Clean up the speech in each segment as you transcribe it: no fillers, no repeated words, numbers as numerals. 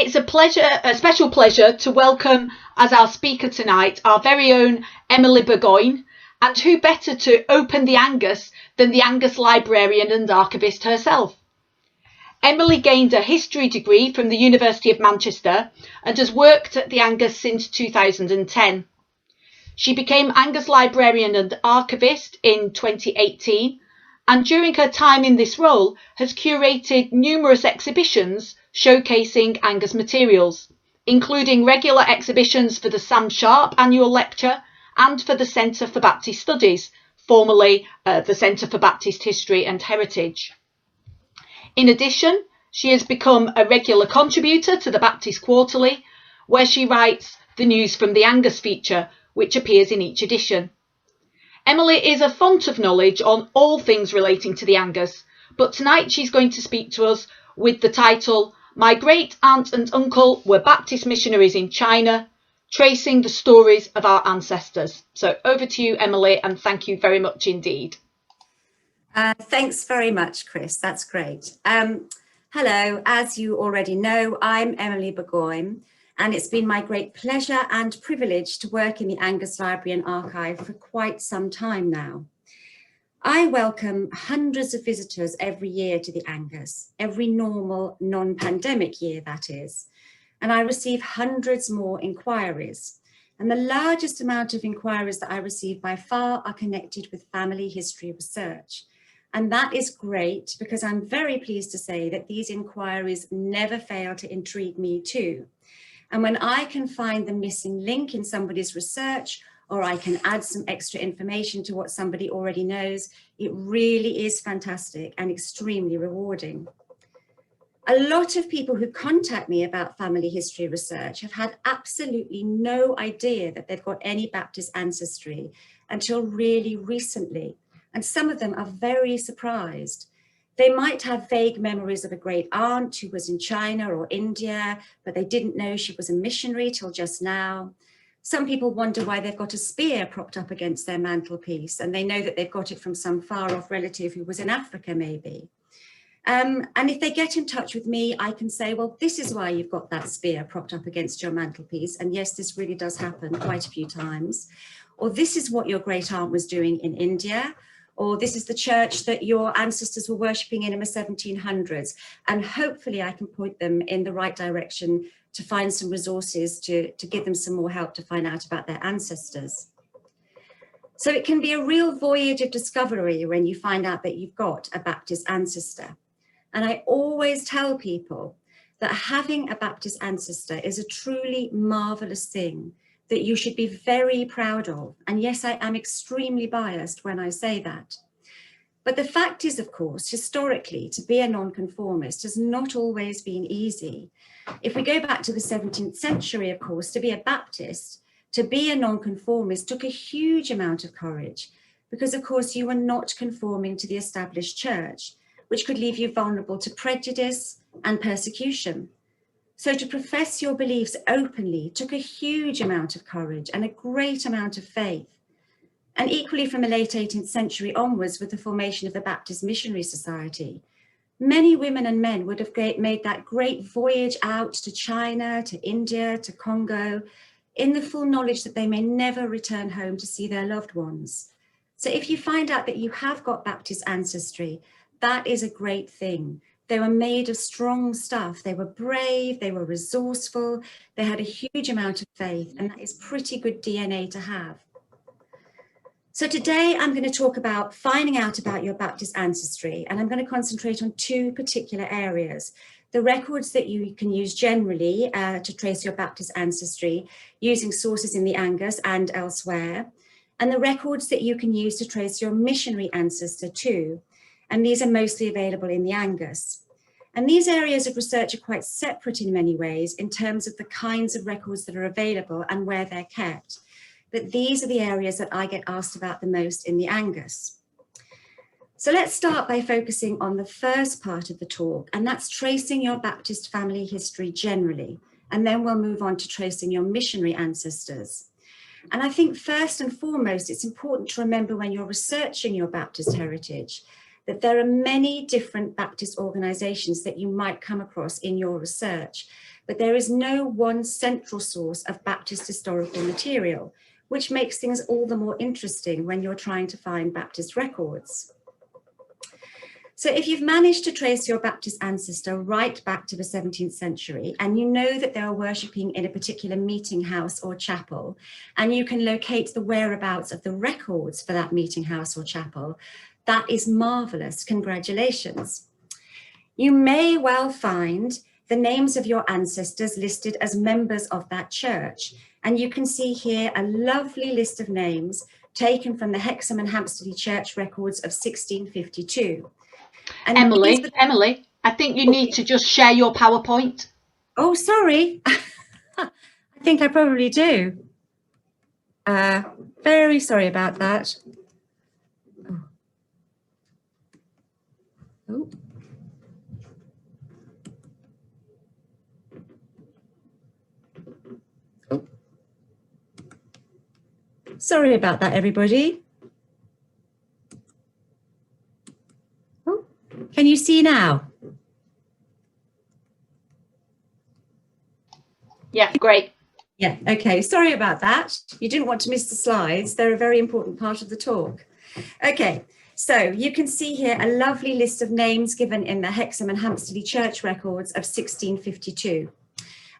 It's a special pleasure to welcome as our speaker tonight our very own Emily Burgoyne, and who better to open the Angus than the Angus Librarian and Archivist herself. Emily gained a history degree from the University of Manchester and has worked at the Angus since 2010. She became Angus Librarian and Archivist in 2018, and during her time in this role has curated numerous exhibitions showcasing Angus materials, including regular exhibitions for the Sam Sharp Annual Lecture and for the Centre for Baptist Studies, formerly the Centre for Baptist History and Heritage. In addition, she has become a regular contributor to the Baptist Quarterly, where she writes the News from the Angus feature, which appears in each edition. Emily is a font of knowledge on all things relating to the Angus, but tonight she's going to speak to us with the title, My Great Aunt and Uncle Were Baptist Missionaries in China, Tracing the Stories of Our Ancestors. So over to you, Emily, and thank you very much indeed. Thanks very much, Chris. That's great. Hello, as you already know, I'm Emily Burgoyne, and it's been my great pleasure and privilege to work in the Angus Library and Archive for quite some time now. I welcome hundreds of visitors every year to the Angus, every normal non-pandemic year that is, and I receive hundreds more inquiries. And the largest amount of inquiries that I receive by far are connected with family history research. And that is great because I'm very pleased to say that these inquiries never fail to intrigue me too. And when I can find the missing link in somebody's research, or I can add some extra information to what somebody already knows, it really is fantastic and extremely rewarding. A lot of people who contact me about family history research have had absolutely no idea that they've got any Baptist ancestry until really recently. And some of them are very surprised. They might have vague memories of a great aunt who was in China or India, but they didn't know she was a missionary till just now. Some people wonder why they've got a spear propped up against their mantelpiece, and they know that they've got it from some far off relative who was in Africa maybe. And if they get in touch with me, I can say, well, this is why you've got that spear propped up against your mantelpiece. And yes, this really does happen quite a few times. Or this is what your great aunt was doing in India. Or this is the church that your ancestors were worshipping in the 1700s. And hopefully I can point them in the right direction to find some resources to give them some more help to find out about their ancestors. So it can be a real voyage of discovery when you find out that you've got a Baptist ancestor. And I always tell people that having a Baptist ancestor is a truly marvelous thing that you should be very proud of. And yes, I am extremely biased when I say that. But the fact is, of course, historically, to be a nonconformist has not always been easy. If we go back to the 17th century, of course, to be a Baptist, to be a nonconformist took a huge amount of courage because, of course, you were not conforming to the established church, which could leave you vulnerable to prejudice and persecution. So to profess your beliefs openly took a huge amount of courage and a great amount of faith. And equally from the late 18th century onwards with the formation of the Baptist Missionary Society, many women and men would have made that great voyage out to China, to India, to Congo, in the full knowledge that they may never return home to see their loved ones. So if you find out that you have got Baptist ancestry, that is a great thing. They were made of strong stuff. They were brave, they were resourceful, they had a huge amount of faith, and that is pretty good DNA to have. So today I'm going to talk about finding out about your Baptist ancestry, and I'm going to concentrate on two particular areas. The records that you can use generally to trace your Baptist ancestry using sources in the Angus and elsewhere, and the records that you can use to trace your missionary ancestor too. And these are mostly available in the Angus. And these areas of research are quite separate in many ways in terms of the kinds of records that are available and where they're kept. But these are the areas that I get asked about the most in the Angus. So let's start by focusing on the first part of the talk, and that's tracing your Baptist family history generally. And then we'll move on to tracing your missionary ancestors. And I think first and foremost, it's important to remember when you're researching your Baptist heritage that there are many different Baptist organisations that you might come across in your research, but there is no one central source of Baptist historical material, which makes things all the more interesting when you're trying to find Baptist records. So if you've managed to trace your Baptist ancestor right back to the 17th century, and you know that they were worshipping in a particular meeting house or chapel, and you can locate the whereabouts of the records for that meeting house or chapel, that is marvellous. Congratulations. You may well find the names of your ancestors listed as members of that church. And you can see here a lovely list of names taken from the Hexham and Hampstead Church records of 1652. And Emily, I think you need to just share your PowerPoint. Oh, sorry. I think I probably do. Very sorry about that. Oh. Oh. Sorry about that, everybody. Oh, can you see now? Yeah, great. Yeah, okay, sorry about that. You didn't want to miss the slides. They're a very important part of the talk. Okay, so you can see here a lovely list of names given in the Hexham and Hampstead Church records of 1652.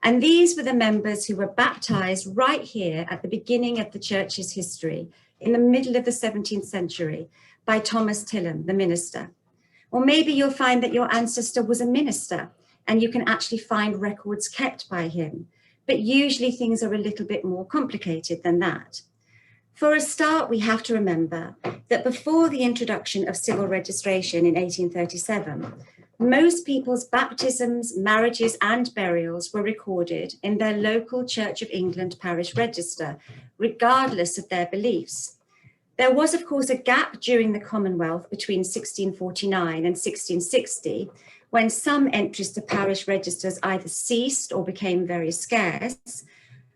And these were the members who were baptized right here at the beginning of the church's history, in the middle of the 17th century, by Thomas Tillam, the minister. Or maybe you'll find that your ancestor was a minister and you can actually find records kept by him. But usually things are a little bit more complicated than that. For a start, we have to remember that before the introduction of civil registration in 1837, most people's baptisms, marriages, and burials were recorded in their local Church of England parish register, regardless of their beliefs. There was, of course, a gap during the Commonwealth between 1649 and 1660, when some entries to parish registers either ceased or became very scarce.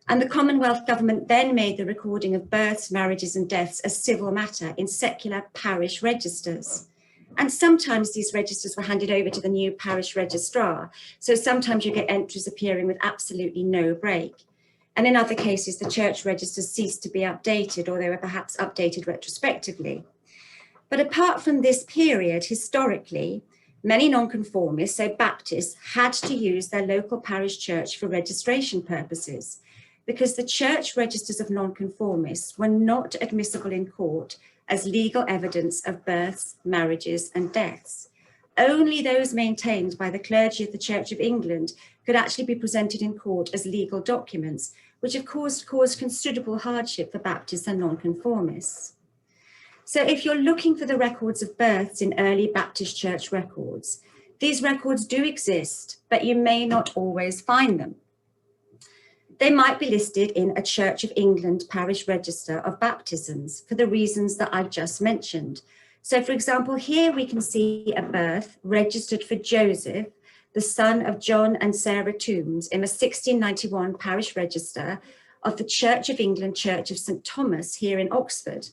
And the Commonwealth government then made the recording of births, marriages, and deaths a civil matter in secular parish registers. And sometimes these registers were handed over to the new parish registrar. So sometimes you get entries appearing with absolutely no break. And in other cases, the church registers ceased to be updated, or they were perhaps updated retrospectively. But apart from this period, historically, many nonconformists, so Baptists, had to use their local parish church for registration purposes, because the church registers of nonconformists were not admissible in court as legal evidence of births, marriages, and deaths. Only those maintained by the clergy of the Church of England could actually be presented in court as legal documents, which of course caused considerable hardship for Baptists and nonconformists. So if you're looking for the records of births in early Baptist church records, these records do exist, but you may not always find them. They might be listed in a Church of England parish register of baptisms for the reasons that I've just mentioned. So for example, here we can see a birth registered for Joseph, the son of John and Sarah Toombs, in a 1691 parish register of the Church of England Church of St. Thomas here in Oxford.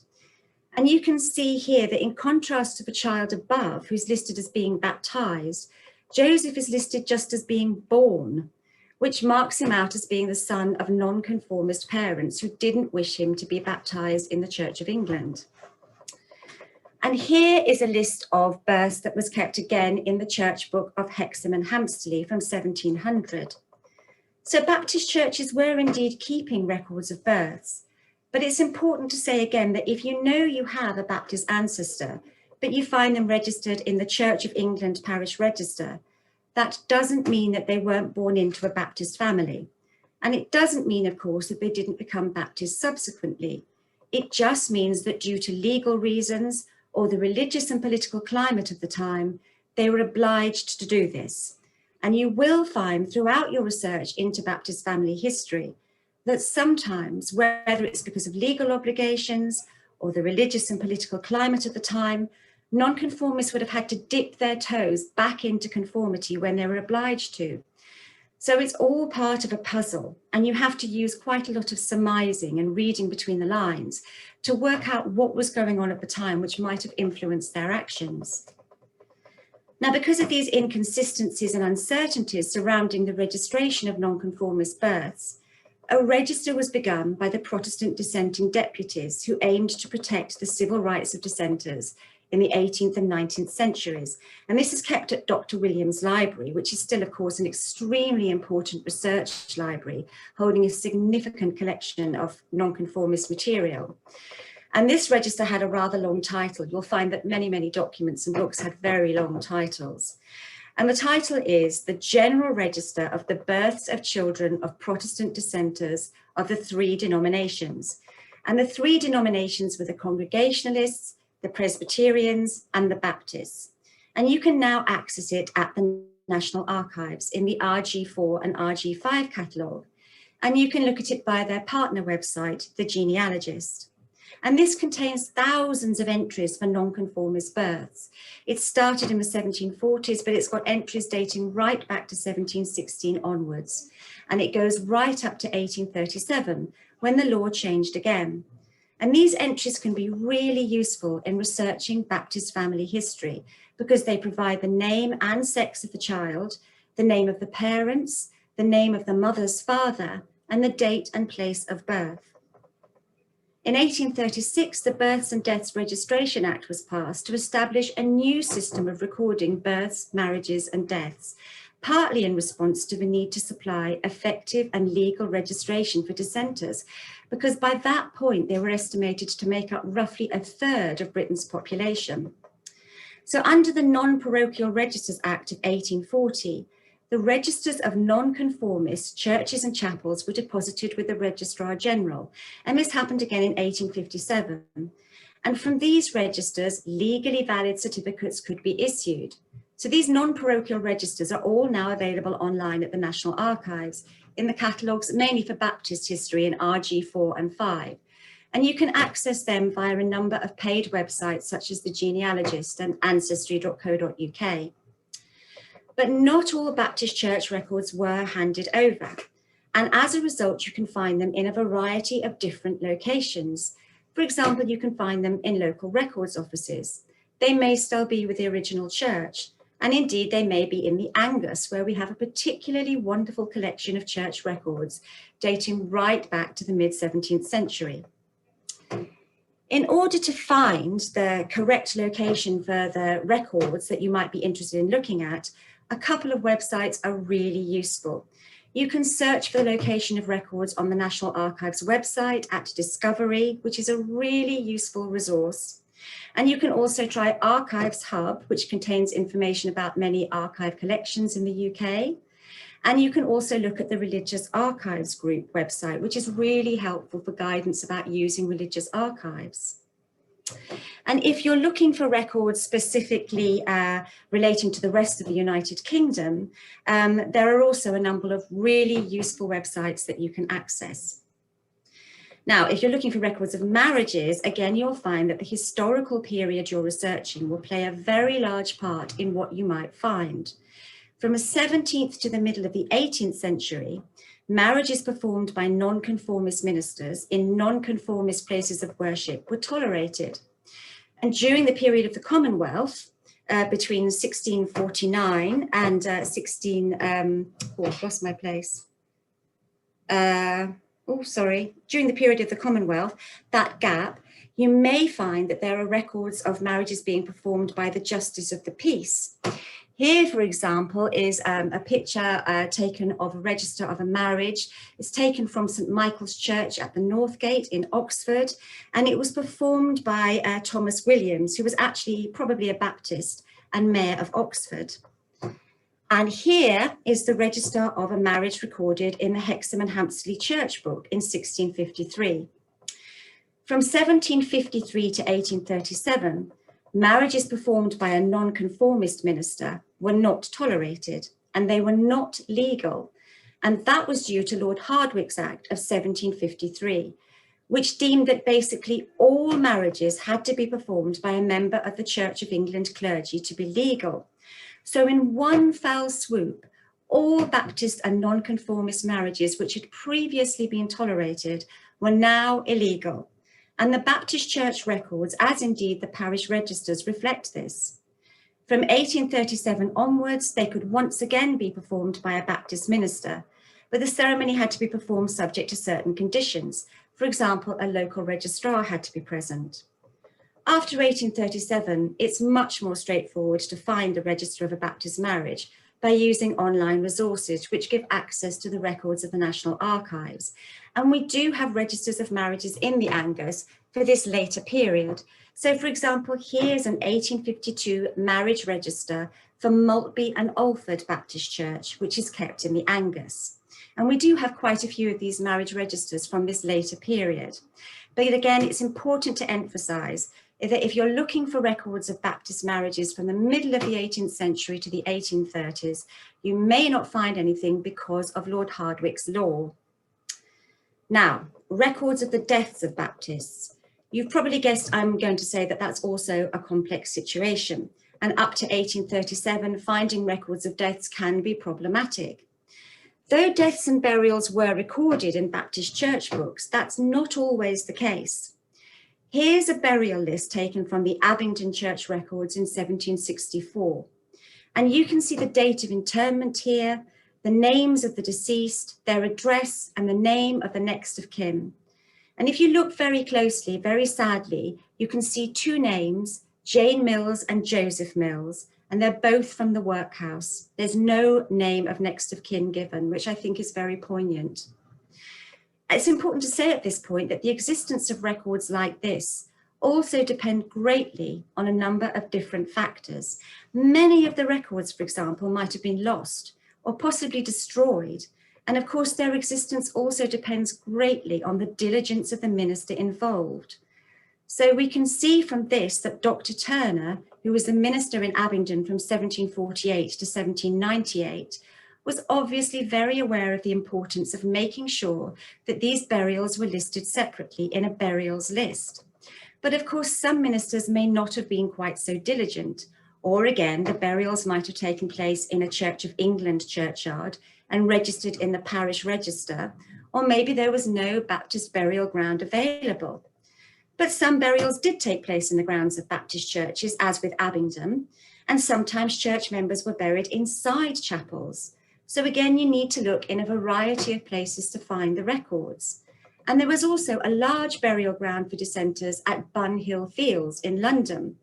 And you can see here that in contrast to the child above, who's listed as being baptized, Joseph is listed just as being born, which marks him out as being the son of nonconformist parents who didn't wish him to be baptized in the Church of England. And here is a list of births that was kept again in the church book of Hexham and Hampstead from 1700. So Baptist churches were indeed keeping records of births, but it's important to say again that if you know you have a Baptist ancestor, but you find them registered in the Church of England parish register, that doesn't mean that they weren't born into a Baptist family. And it doesn't mean, of course, that they didn't become Baptist subsequently. It just means that due to legal reasons or the religious and political climate of the time, they were obliged to do this. And you will find throughout your research into Baptist family history that sometimes, whether it's because of legal obligations or the religious and political climate of the time, nonconformists would have had to dip their toes back into conformity when they were obliged to. So it's all part of a puzzle, and you have to use quite a lot of surmising and reading between the lines to work out what was going on at the time, which might have influenced their actions. Now, because of these inconsistencies and uncertainties surrounding the registration of nonconformist births, a register was begun by the Protestant dissenting deputies who aimed to protect the civil rights of dissenters in the 18th and 19th centuries. And this is kept at Dr. Williams' library, which is still, of course, an extremely important research library, holding a significant collection of nonconformist material. And this register had a rather long title. You'll find that many, many documents and books had very long titles. And the title is The General Register of the Births of Children of Protestant Dissenters of the Three Denominations. And the three denominations were the Congregationalists, the Presbyterians, and the Baptists. And you can now access it at the National Archives in the RG4 and RG5 catalogue. And you can look at it via their partner website, The Genealogist. And this contains thousands of entries for nonconformist births. It started in the 1740s, but it's got entries dating right back to 1716 onwards. And it goes right up to 1837, when the law changed again. And these entries can be really useful in researching Baptist family history because they provide the name and sex of the child, the name of the parents, the name of the mother's father, and the date and place of birth. In 1836, the Births and Deaths Registration Act was passed to establish a new system of recording births, marriages, and deaths, partly in response to the need to supply effective and legal registration for dissenters, because by that point they were estimated to make up roughly a third of Britain's population. So under the Non-Parochial Registers Act of 1840, the registers of nonconformist churches and chapels were deposited with the Registrar General, and this happened again in 1857. And from these registers, legally valid certificates could be issued. So these non-parochial registers are all now available online at the National Archives in the catalogues mainly for Baptist history in RG4 and 5. And you can access them via a number of paid websites such as The Genealogist and ancestry.co.uk. But not all Baptist church records were handed over. And as a result, you can find them in a variety of different locations. For example, you can find them in local records offices. They may still be with the original church. And indeed, they may be in the Angus, where we have a particularly wonderful collection of church records dating right back to the mid-17th century. In order to find the correct location for the records that you might be interested in looking at, a couple of websites are really useful. You can search for the location of records on the National Archives website at Discovery, which is a really useful resource. And you can also try Archives Hub, which contains information about many archive collections in the UK. And you can also look at the Religious Archives Group website, which is really helpful for guidance about using religious archives. And if you're looking for records specifically relating to the rest of the United Kingdom, there are also a number of really useful websites that you can access. Now, if you're looking for records of marriages, again, you'll find that the historical period you're researching will play a very large part in what you might find. From the 17th to the middle of the 18th century, marriages performed by nonconformist ministers in nonconformist places of worship were tolerated. And during the period of the Commonwealth, between 1649 and during the period of the Commonwealth, that gap, you may find that there are records of marriages being performed by the Justice of the Peace. Here, for example, is a picture taken of a register of a marriage. It's taken from St. Michael's Church at the Northgate in Oxford, and it was performed by Thomas Williams, who was actually probably a Baptist and Mayor of Oxford. And here is the register of a marriage recorded in the Hexham and Hampstead Church Book in 1653. From 1753 to 1837, marriages performed by a nonconformist minister were not tolerated, and they were not legal. And that was due to Lord Hardwicke's Act of 1753, which deemed that basically all marriages had to be performed by a member of the Church of England clergy to be legal. So in one foul swoop, all Baptist and nonconformist marriages which had previously been tolerated were now illegal. And the Baptist Church records, as indeed the parish registers, reflect this. From 1837 onwards, they could once again be performed by a Baptist minister, but the ceremony had to be performed subject to certain conditions. For example, a local registrar had to be present. After 1837, it's much more straightforward to find the register of a Baptist marriage by using online resources, which give access to the records of the National Archives. And we do have registers of marriages in the Angus for this later period. So for example, here's an 1852 marriage register for Maltby and Alford Baptist Church, which is kept in the Angus. And we do have quite a few of these marriage registers from this later period. But again, it's important to emphasize that if you're looking for records of Baptist marriages from the middle of the 18th century to the 1830s, you may not find anything because of Lord Hardwicke's law. Now, records of the deaths of Baptists. You've probably guessed I'm going to say that that's also a complex situation. And up to 1837, finding records of deaths can be problematic. Though deaths and burials were recorded in Baptist church books, that's not always the case. Here's a burial list taken from the Abingdon Church records in 1764. And you can see the date of interment here, the names of the deceased, their address, and the name of the next of kin. And if you look very closely, very sadly, you can see two names, Jane Mills and Joseph Mills, and they're both from the workhouse. There's no name of next of kin given, which I think is very poignant. It's important to say at this point that the existence of records like this also depend greatly on a number of different factors. Many of the records, for example, might have been lost or possibly destroyed. And of course, their existence also depends greatly on the diligence of the minister involved. So we can see from this that Dr. Turner, who was the minister in Abingdon from 1748 to 1798, was obviously very aware of the importance of making sure that these burials were listed separately in a burials list. But of course, some ministers may not have been quite so diligent, or again, the burials might have taken place in a Church of England churchyard and registered in the parish register, or maybe there was no Baptist burial ground available. But some burials did take place in the grounds of Baptist churches, as with Abingdon, and sometimes church members were buried inside chapels. So again, you need to look in a variety of places to find the records. And there was also a large burial ground for dissenters at Bunhill Fields in London.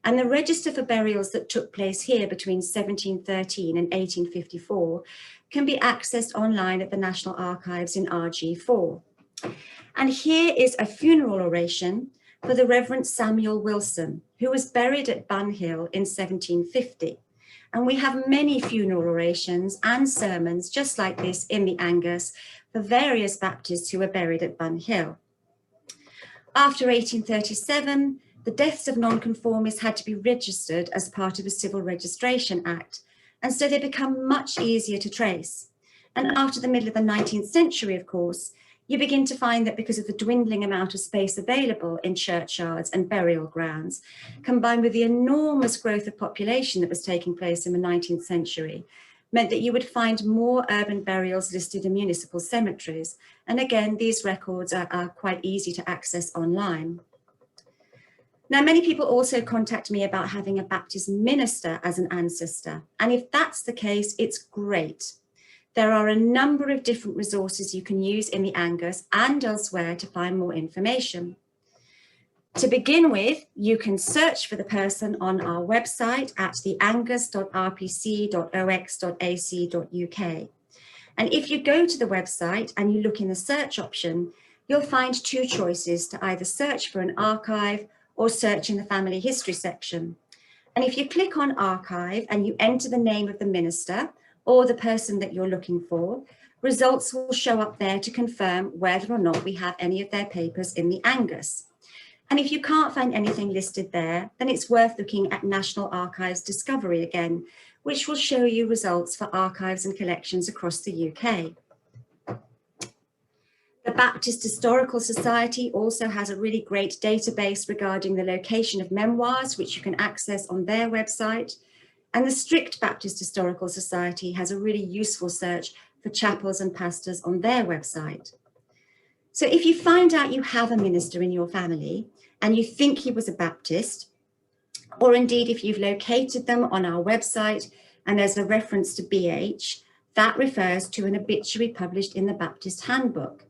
And the register for burials that took place here between 1713 and 1854 can be accessed online at the National Archives in RG4. And here is a funeral oration for the Reverend Samuel Wilson, who was buried at Bunhill in 1750. And we have many funeral orations and sermons just like this in the Angus for various Baptists who were buried at Bunhill. After 1837, the deaths of nonconformists had to be registered as part of the Civil Registration Act, and so they become much easier to trace. And after the middle of the 19th century, of course, you begin to find that because of the dwindling amount of space available in churchyards and burial grounds, combined with the enormous growth of population that was taking place in the 19th century, meant that you would find more urban burials listed in municipal cemeteries. And again, these records are quite easy to access online. Now, many people also contact me about having a Baptist minister as an ancestor. And if that's the case, it's great. There are a number of different resources you can use in the Angus and elsewhere to find more information. To begin with, you can search for the person on our website at theangus.rpc.ox.ac.uk. And if you go to the website and you look in the search option, you'll find two choices to either search for an archive or search in the family history section. And if you click on archive and you enter the name of the minister or the person that you're looking for, results will show up there to confirm whether or not we have any of their papers in the Angus. And if you can't find anything listed there, then it's worth looking at National Archives Discovery again, which will show you results for archives and collections across the UK. The Baptist Historical Society also has a really great database regarding the location of memoirs, which you can access on their website. And the Strict Baptist Historical Society has a really useful search for chapels and pastors on their website. So if you find out you have a minister in your family and you think he was a Baptist, or indeed if you've located them on our website and there's a reference to BH, that refers to an obituary published in the Baptist Handbook.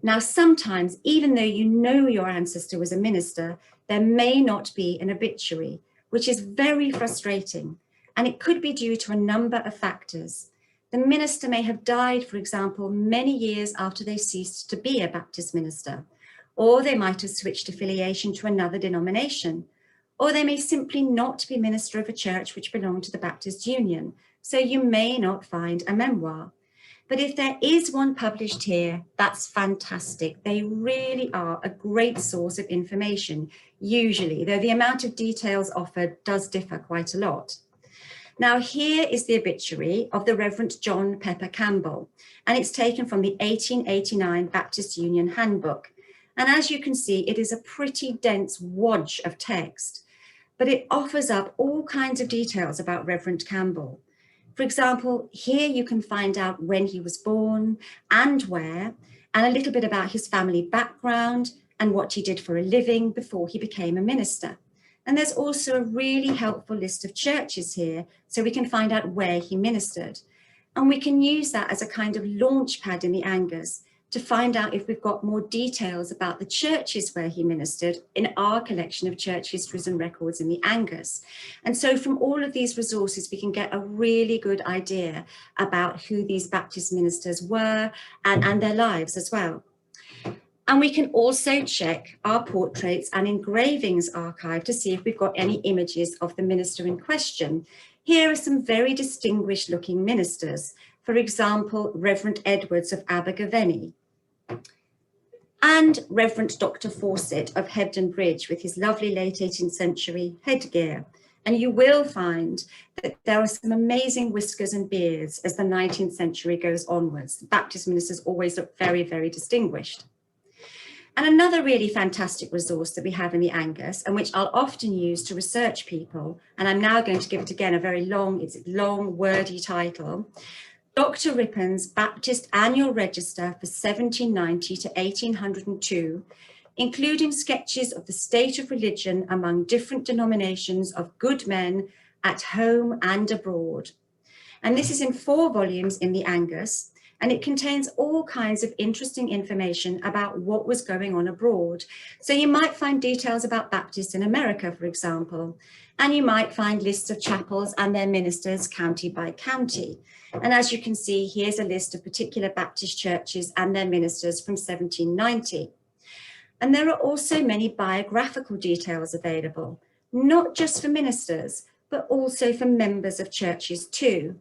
Now, sometimes, even though you know your ancestor was a minister, there may not be an obituary, which is very frustrating. And it could be due to a number of factors. The minister may have died, for example, many years after they ceased to be a Baptist minister, or they might have switched affiliation to another denomination, or they may simply not be minister of a church which belonged to the Baptist Union, so you may not find a memoir. But if there is one published here, that's fantastic. They really are a great source of information, usually, though the amount of details offered does differ quite a lot. Now, here is the obituary of the Reverend John Pepper Campbell, and it's taken from the 1889 Baptist Union Handbook. And as you can see, it is a pretty dense wodge of text, but it offers up all kinds of details about Reverend Campbell. For example, here you can find out when he was born and where, and a little bit about his family background and what he did for a living before he became a minister. And there's also a really helpful list of churches here, so we can find out where he ministered. And we can use that as a kind of launch pad in the Angus to find out if we've got more details about the churches where he ministered in our collection of church histories and records in the Angus. And so from all of these resources, we can get a really good idea about who these Baptist ministers were and their lives as well. And we can also check our portraits and engravings archive to see if we've got any images of the minister in question. Here are some very distinguished looking ministers. For example, Reverend Edwards of Abergavenny, and Reverend Dr. Fawcett of Hebden Bridge with his lovely late 18th century headgear. And you will find that there are some amazing whiskers and beards as the 19th century goes onwards. The Baptist ministers always look very, very distinguished. And another really fantastic resource that we have in the Angus, and which I'll often use to research people, and I'm now going to give it again a very long, wordy title, Dr. Rippon's Baptist Annual Register for 1790 to 1802, including sketches of the state of religion among different denominations of good men at home and abroad. And this is in 4 volumes in the Angus, and it contains all kinds of interesting information about what was going on abroad. So you might find details about Baptists in America, for example, and you might find lists of chapels and their ministers county by county. And as you can see, here's a list of particular Baptist churches and their ministers from 1790. And there are also many biographical details available, not just for ministers, but also for members of churches too.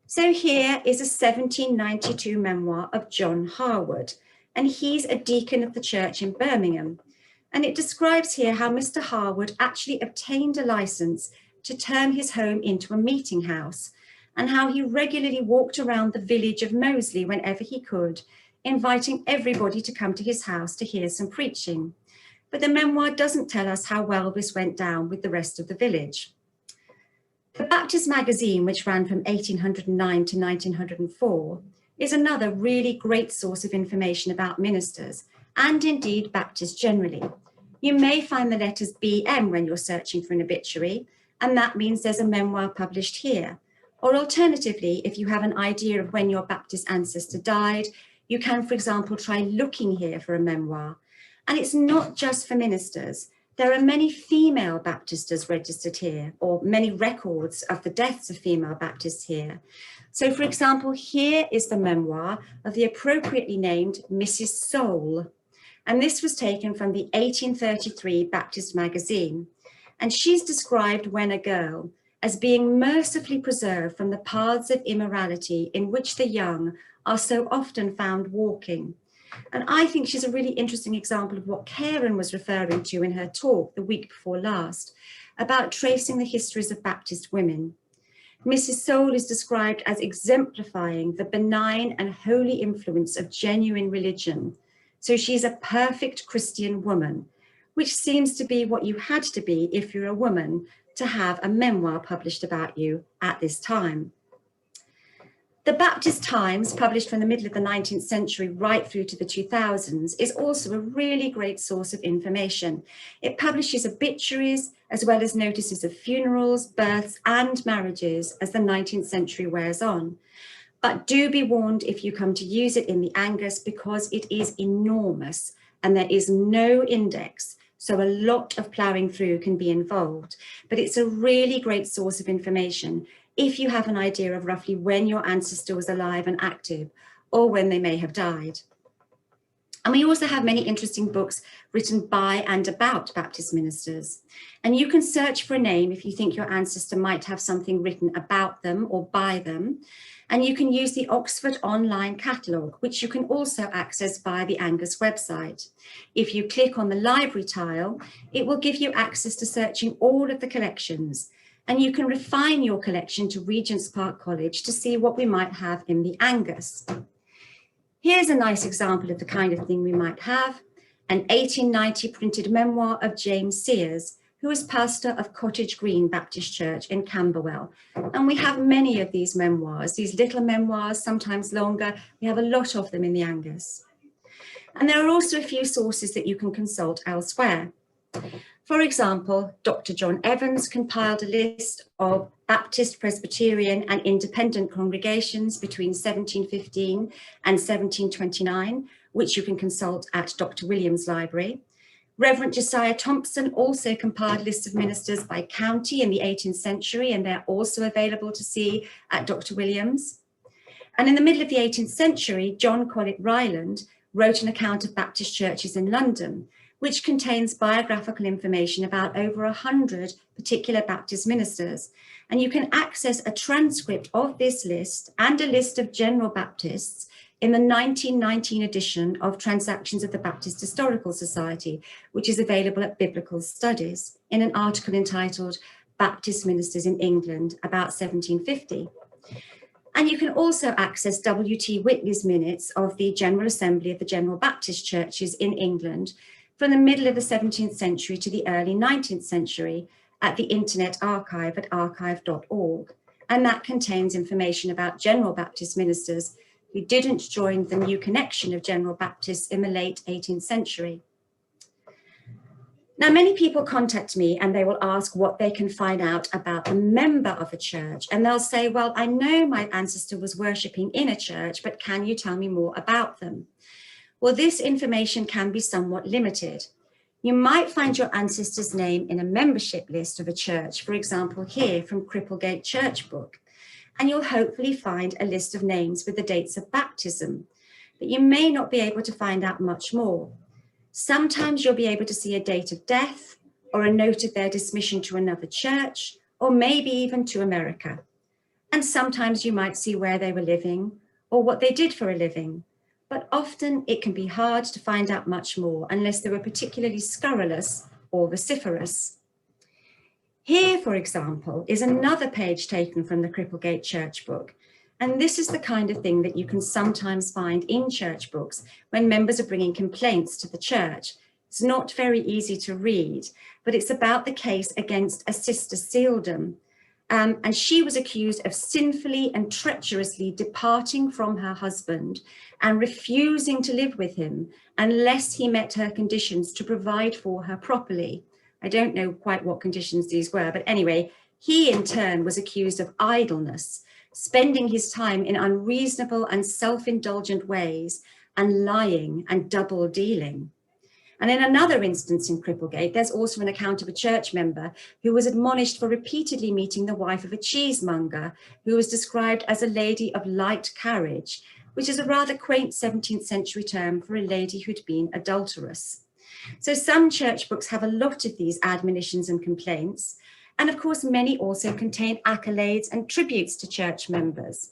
So here is a 1792 memoir of John Harwood, and he's a deacon of the church in Birmingham. And it describes here how Mr. Harwood actually obtained a license to turn his home into a meeting house, and how he regularly walked around the village of Moseley whenever he could, inviting everybody to come to his house to hear some preaching. But the memoir doesn't tell us how well this went down with the rest of the village. The Baptist magazine, which ran from 1809 to 1904, is another really great source of information about ministers, and indeed Baptists generally. You may find the letters BM when you're searching for an obituary, and that means there's a memoir published here. Or alternatively, if you have an idea of when your Baptist ancestor died, you can, for example, try looking here for a memoir. And it's not just for ministers. There are many female Baptistas registered here, or many records of the deaths of female Baptists here. So, for example, here is the memoir of the appropriately named Mrs. Soule. And this was taken from the 1833 Baptist magazine. And she's described when a girl as being mercifully preserved from the paths of immorality in which the young are so often found walking. And I think she's a really interesting example of what Karen was referring to in her talk the week before last, about tracing the histories of Baptist women. Mrs. Soule is described as exemplifying the benign and holy influence of genuine religion. So she's a perfect Christian woman, which seems to be what you had to be if you're a woman to have a memoir published about you at this time. The Baptist Times, published from the middle of the 19th century right through to the 2000s, is also a really great source of information. It publishes obituaries as well as notices of funerals, births and marriages as the 19th century wears on. But do be warned if you come to use it in the Angus, because it is enormous and there is no index. So a lot of ploughing through can be involved, but it's a really great source of information if you have an idea of roughly when your ancestor was alive and active, or when they may have died. And we also have many interesting books written by and about Baptist ministers. And you can search for a name if you think your ancestor might have something written about them or by them. And you can use the Oxford Online Catalogue, which you can also access via the Angus website. If you click on the library tile, it will give you access to searching all of the collections. And you can refine your collection to Regent's Park College to see what we might have in the Angus. Here's a nice example of the kind of thing we might have: an 1890 printed memoir of James Sears, who was pastor of Cottage Green Baptist Church in Camberwell. And we have many of these memoirs, these little memoirs, sometimes longer. We have a lot of them in the Angus. And there are also a few sources that you can consult elsewhere. For example, Dr. John Evans compiled a list of Baptist, Presbyterian and Independent congregations between 1715 and 1729, which you can consult at Dr. Williams' library. Reverend Josiah Thompson also compiled lists of ministers by county in the 18th century, and they're also available to see at Dr. Williams. And in the middle of the 18th century, John Collett Ryland wrote an account of Baptist churches in London, which contains biographical information about over 100 particular Baptist ministers. And you can access a transcript of this list and a list of General Baptists in the 1919 edition of Transactions of the Baptist Historical Society, which is available at Biblical Studies, in an article entitled Baptist Ministers in England about 1750. And you can also access W.T. Whitley's minutes of the General Assembly of the General Baptist Churches in England from the middle of the 17th century to the early 19th century at the Internet Archive at archive.org. And that contains information about General Baptist ministers who didn't join the new connection of General Baptists in the late 18th century. Now, many people contact me and they will ask what they can find out about a member of a church. And they'll say, well, I know my ancestor was worshipping in a church, but can you tell me more about them? Well, this information can be somewhat limited. You might find your ancestor's name in a membership list of a church, for example, here from Cripplegate Church Book, and you'll hopefully find a list of names with the dates of baptism, but you may not be able to find out much more. Sometimes you'll be able to see a date of death or a note of their dismission to another church, or maybe even to America. And sometimes you might see where they were living or what they did for a living. But often it can be hard to find out much more unless they were particularly scurrilous or vociferous. Here, for example, is another page taken from the Cripplegate Church Book. And this is the kind of thing that you can sometimes find in church books when members are bringing complaints to the church. It's not very easy to read, but it's about the case against a Sister Sealdom. And she was accused of sinfully and treacherously departing from her husband and refusing to live with him unless he met her conditions to provide for her properly. I don't know quite what conditions these were, but anyway, he in turn was accused of idleness, spending his time in unreasonable and self-indulgent ways, and lying and double dealing. And in another instance in Cripplegate, there's also an account of a church member who was admonished for repeatedly meeting the wife of a cheesemonger, who was described as a lady of light carriage, which is a rather quaint 17th century term for a lady who'd been adulterous. So some church books have a lot of these admonitions and complaints. And of course, many also contain accolades and tributes to church members.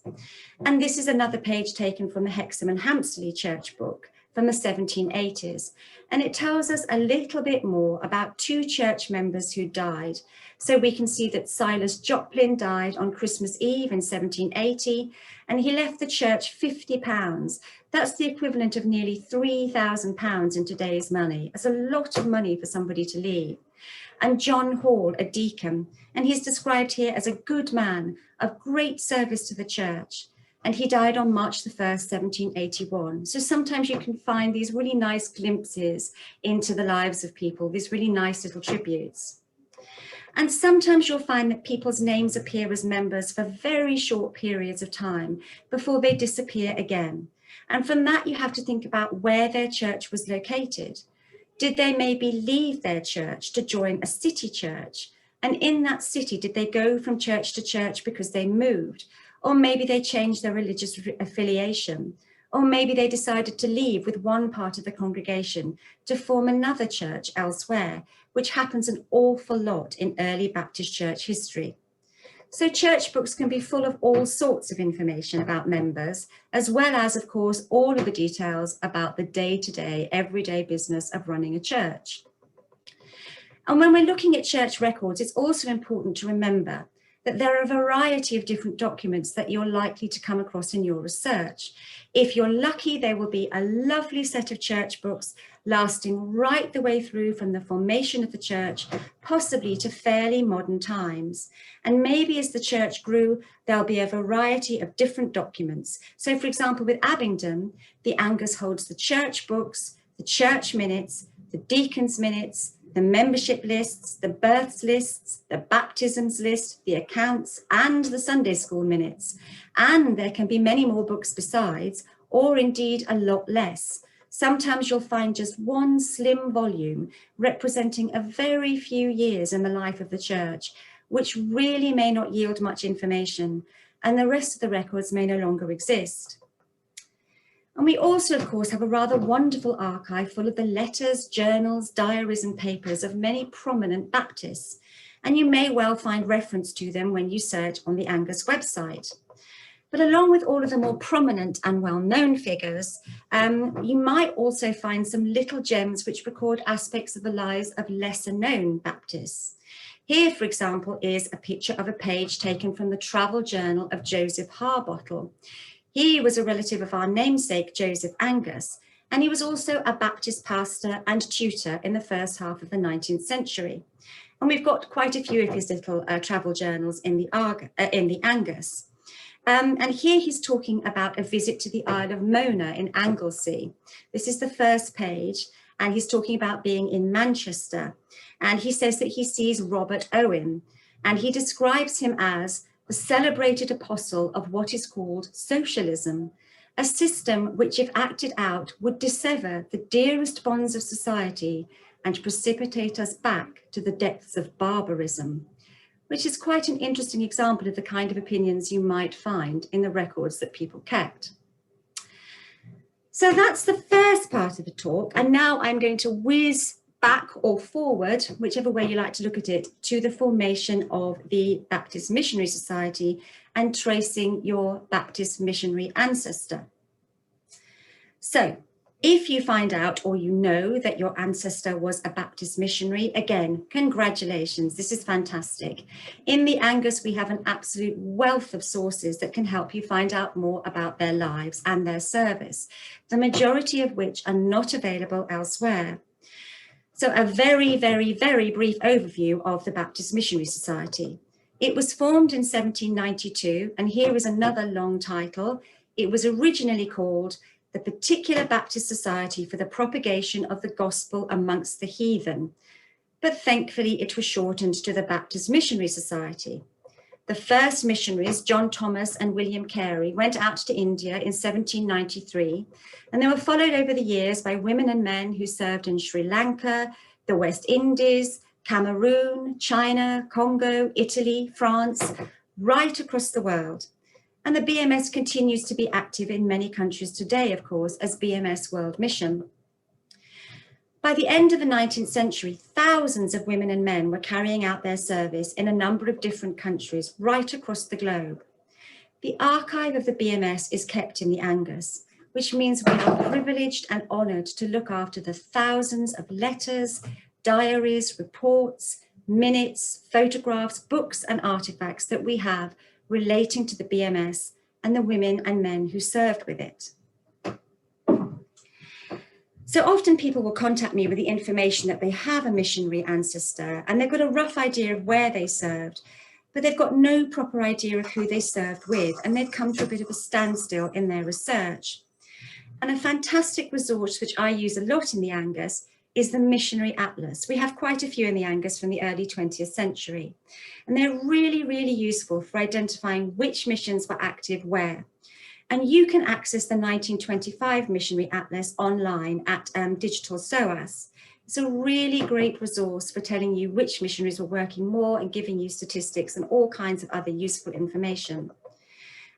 And this is another page taken from the Hexham and Hampstead Church Book from the 1780s. And it tells us a little bit more about two church members who died. So we can see that Silas Joplin died on Christmas Eve in 1780, and he left the church £50. That's the equivalent of nearly £3,000 in today's money. That's a lot of money for somebody to leave. And John Hall, a deacon, and he's described here as a good man of great service to the church. And he died on March the 1st, 1781. So sometimes you can find these really nice glimpses into the lives of people, these really nice little tributes. And sometimes you'll find that people's names appear as members for very short periods of time before they disappear again. And from that, you have to think about where their church was located. Did they maybe leave their church to join a city church? And in that city, did they go from church to church because they moved? Or maybe they changed their religious affiliation. Or maybe they decided to leave with one part of the congregation to form another church elsewhere, which happens an awful lot in early Baptist church history. So church books can be full of all sorts of information about members, as well as, of course, all of the details about the day-to-day, everyday business of running a church. And when we're looking at church records, it's also important to remember that there are a variety of different documents that you're likely to come across in your research. If you're lucky, there will be a lovely set of church books lasting right the way through from the formation of the church, possibly to fairly modern times. And maybe as the church grew, there'll be a variety of different documents. So for example, with Abingdon, the Angus holds the church books, the church minutes, the deacons' minutes, the membership lists, the births lists, the baptisms list, the accounts, and the Sunday school minutes. And there can be many more books besides, or indeed a lot less. Sometimes you'll find just one slim volume representing a very few years in the life of the church, which really may not yield much information, and the rest of the records may no longer exist. And we also, of course, have a rather wonderful archive full of the letters, journals, diaries, and papers of many prominent Baptists. And you may well find reference to them when you search on the Angus website. But along with all of the more prominent and well-known figures, you might also find some little gems which record aspects of the lives of lesser-known Baptists. Here, for example, is a picture of a page taken from the travel journal of Joseph Harbottle. He was a relative of our namesake, Joseph Angus, and he was also a Baptist pastor and tutor in the first half of the 19th century. And we've got quite a few of his little travel journals in the Angus. And here he's talking about a visit to the Isle of Mona in Anglesey. This is the first page, and he's talking about being in Manchester. And he says that he sees Robert Owen, and he describes him as the celebrated apostle of what is called socialism, a system which, if acted out, would dissever the dearest bonds of society and precipitate us back to the depths of barbarism, which is quite an interesting example of the kind of opinions you might find in the records that people kept. So that's the first part of the talk, and now I'm going to whiz back or forward, whichever way you like to look at it, to the formation of the Baptist Missionary Society and tracing your Baptist missionary ancestor. So if you find out or you know that your ancestor was a Baptist missionary, again, congratulations, this is fantastic. In the Angus, we have an absolute wealth of sources that can help you find out more about their lives and their service, the majority of which are not available elsewhere. So a very, very, very brief overview of the Baptist Missionary Society. It was formed in 1792, and here is another long title. It was originally called the Particular Baptist Society for the Propagation of the Gospel Amongst the Heathen, but thankfully it was shortened to the Baptist Missionary Society. The first missionaries, John Thomas and William Carey, went out to India in 1793, and they were followed over the years by women and men who served in Sri Lanka, the West Indies, Cameroon, China, Congo, Italy, France, right across the world. And the BMS continues to be active in many countries today, of course, as BMS World Mission. By the end of the 19th century, thousands of women and men were carrying out their service in a number of different countries right across the globe. The archive of the BMS is kept in the Angus, which means we are privileged and honoured to look after the thousands of letters, diaries, reports, minutes, photographs, books and artefacts that we have relating to the BMS and the women and men who served with it. So often people will contact me with the information that they have a missionary ancestor and they've got a rough idea of where they served, but they've got no proper idea of who they served with, and they've come to a bit of a standstill in their research. And a fantastic resource which I use a lot in the Angus is the Missionary Atlas. We have quite a few in the Angus from the early 20th century, and they're really, really useful for identifying which missions were active where. And you can access the 1925 Missionary Atlas online at Digital SOAS. It's a really great resource for telling you which missionaries were working more and giving you statistics and all kinds of other useful information.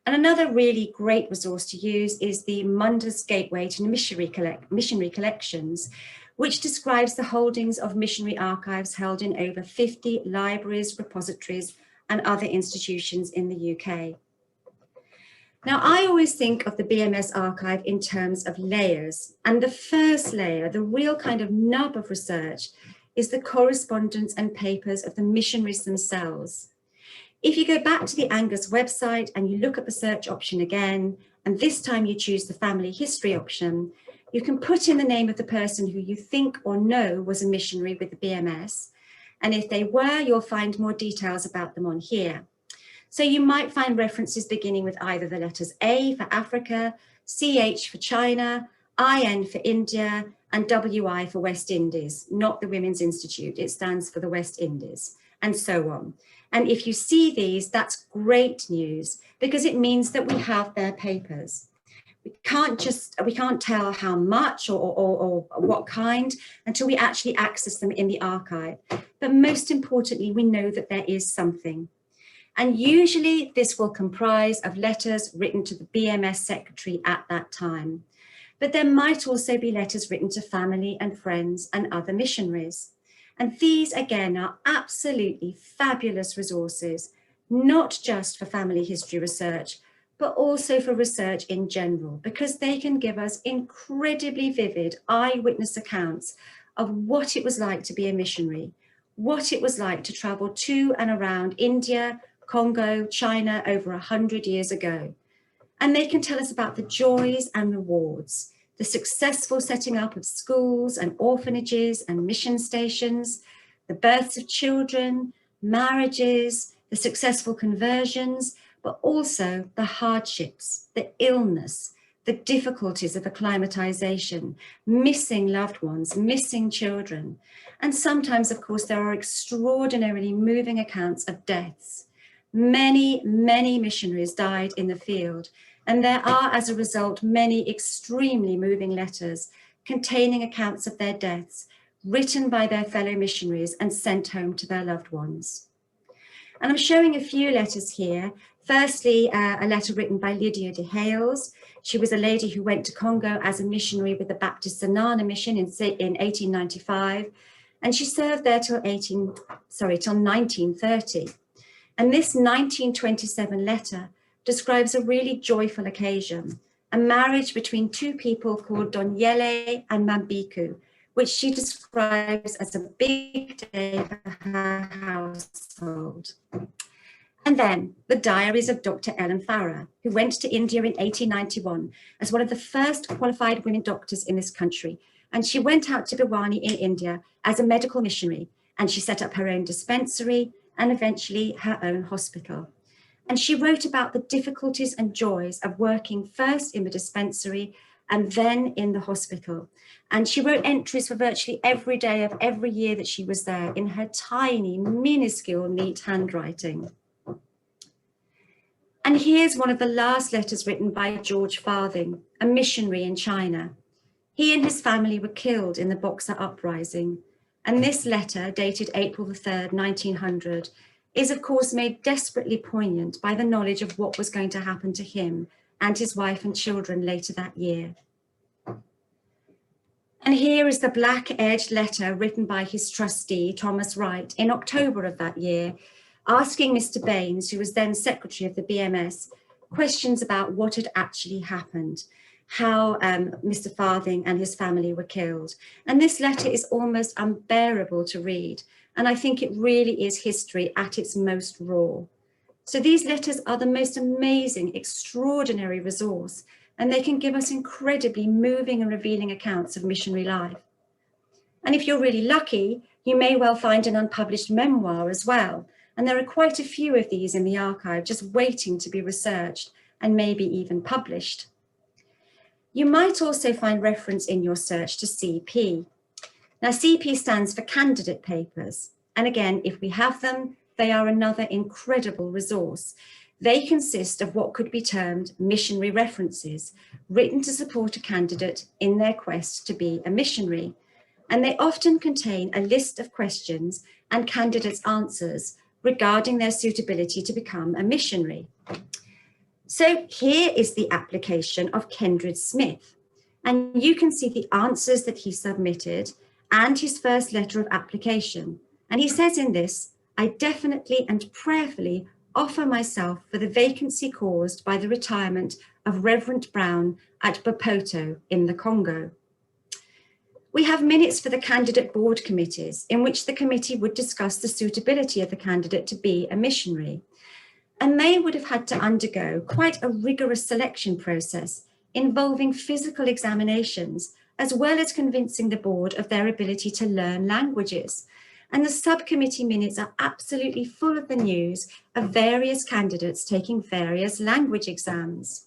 And another really great resource to use is the Mundus Gateway to Missionary Collections, which describes the holdings of missionary archives held in over 50 libraries, repositories, and other institutions in the UK. Now, I always think of the BMS archive in terms of layers, and the first layer, the real kind of nub of research, is the correspondence and papers of the missionaries themselves. If you go back to the Angus website and you look at the search option again, and this time you choose the family history option, you can put in the name of the person who you think or know was a missionary with the BMS. And if they were, you'll find more details about them on here. So you might find references beginning with either the letters A for Africa, CH for China, IN for India, and WI for West Indies, not the Women's Institute. It stands for the West Indies, and so on. And if you see these, that's great news, because it means that we have their papers. We can't tell how much or what kind until we actually access them in the archive. But most importantly, we know that there is something. And usually this will comprise of letters written to the BMS secretary at that time. But there might also be letters written to family and friends and other missionaries. And these, again, are absolutely fabulous resources, not just for family history research, but also for research in general, because they can give us incredibly vivid eyewitness accounts of what it was like to be a missionary, what it was like to travel to and around India, Congo, China over 100 years ago. And they can tell us about the joys and rewards, the successful setting up of schools and orphanages and mission stations, the births of children, marriages, the successful conversions, but also the hardships, the illness, the difficulties of acclimatization, missing loved ones, missing children. And sometimes, of course, there are extraordinarily moving accounts of deaths. Many, many missionaries died in the field, and there are, as a result, many extremely moving letters containing accounts of their deaths, written by their fellow missionaries and sent home to their loved ones. And I'm showing a few letters here. Firstly, a letter written by Lydia de Hales. She was a lady who went to Congo as a missionary with the Baptist Sanana mission in 1895, and she served there till 1930. And this 1927 letter describes a really joyful occasion, a marriage between two people called Donyele and Mambiku, which she describes as a big day for her household. And then the diaries of Dr. Ellen Farrar, who went to India in 1891 as one of the first qualified women doctors in this country. And she went out to Burgoyne in India as a medical missionary, and she set up her own dispensary and eventually her own hospital. And she wrote about the difficulties and joys of working first in the dispensary and then in the hospital. And she wrote entries for virtually every day of every year that she was there in her tiny, minuscule, neat handwriting. And here's one of the last letters written by George Farthing, a missionary in China. He and his family were killed in the Boxer Uprising. And this letter, dated April the 3rd, 1900, is of course made desperately poignant by the knowledge of what was going to happen to him and his wife and children later that year. And here is the black-edged letter written by his trustee, Thomas Wright, in October of that year, asking Mr. Baines, who was then secretary of the BMS, questions about what had actually happened, how Mr. Farthing and his family were killed. And this letter is almost unbearable to read. And I think it really is history at its most raw. So these letters are the most amazing, extraordinary resource, and they can give us incredibly moving and revealing accounts of missionary life. And if you're really lucky, you may well find an unpublished memoir as well. And there are quite a few of these in the archive just waiting to be researched and maybe even published. You might also find reference in your search to CP. Now, CP stands for candidate papers. And again, if we have them, they are another incredible resource. They consist of what could be termed missionary references, written to support a candidate in their quest to be a missionary. And they often contain a list of questions and candidates' answers regarding their suitability to become a missionary. So here is the application of Kendred Smith. And you can see the answers that he submitted and his first letter of application. And he says in this, "I definitely and prayerfully offer myself for the vacancy caused by the retirement of Reverend Brown at Bopoto in the Congo." We have minutes for the candidate board committees in which the committee would discuss the suitability of the candidate to be a missionary. And they would have had to undergo quite a rigorous selection process involving physical examinations, as well as convincing the board of their ability to learn languages. And the subcommittee minutes are absolutely full of the news of various candidates taking various language exams.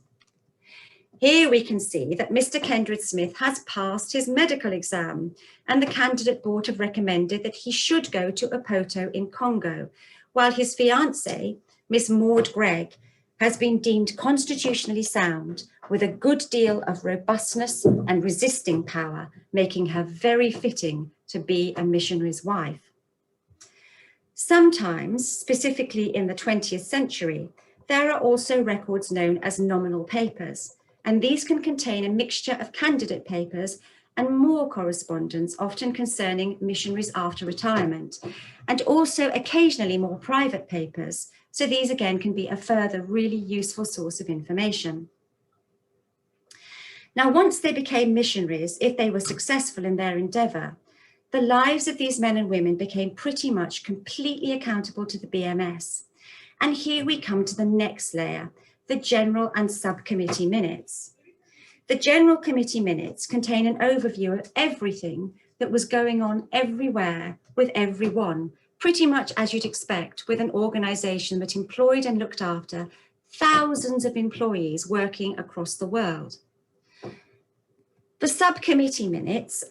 Here we can see that Mr. Kendred Smith has passed his medical exam, and the candidate board have recommended that he should go to Opoto in Congo, while his fiancée, Miss Maud Gregg, has been deemed constitutionally sound with a good deal of robustness and resisting power, making her very fitting to be a missionary's wife. Sometimes, specifically in the 20th century, there are also records known as nominal papers, and these can contain a mixture of candidate papers and more correspondence, often concerning missionaries after retirement, and also occasionally more private papers. So these again can be a further really useful source of information. Now, once they became missionaries, if they were successful in their endeavour, the lives of these men and women became pretty much completely accountable to the BMS. And here we come to the next layer, the general and subcommittee minutes. The general committee minutes contain an overview of everything that was going on everywhere with everyone, pretty much as you'd expect with an organisation that employed and looked after thousands of employees working across the world. The subcommittee minutes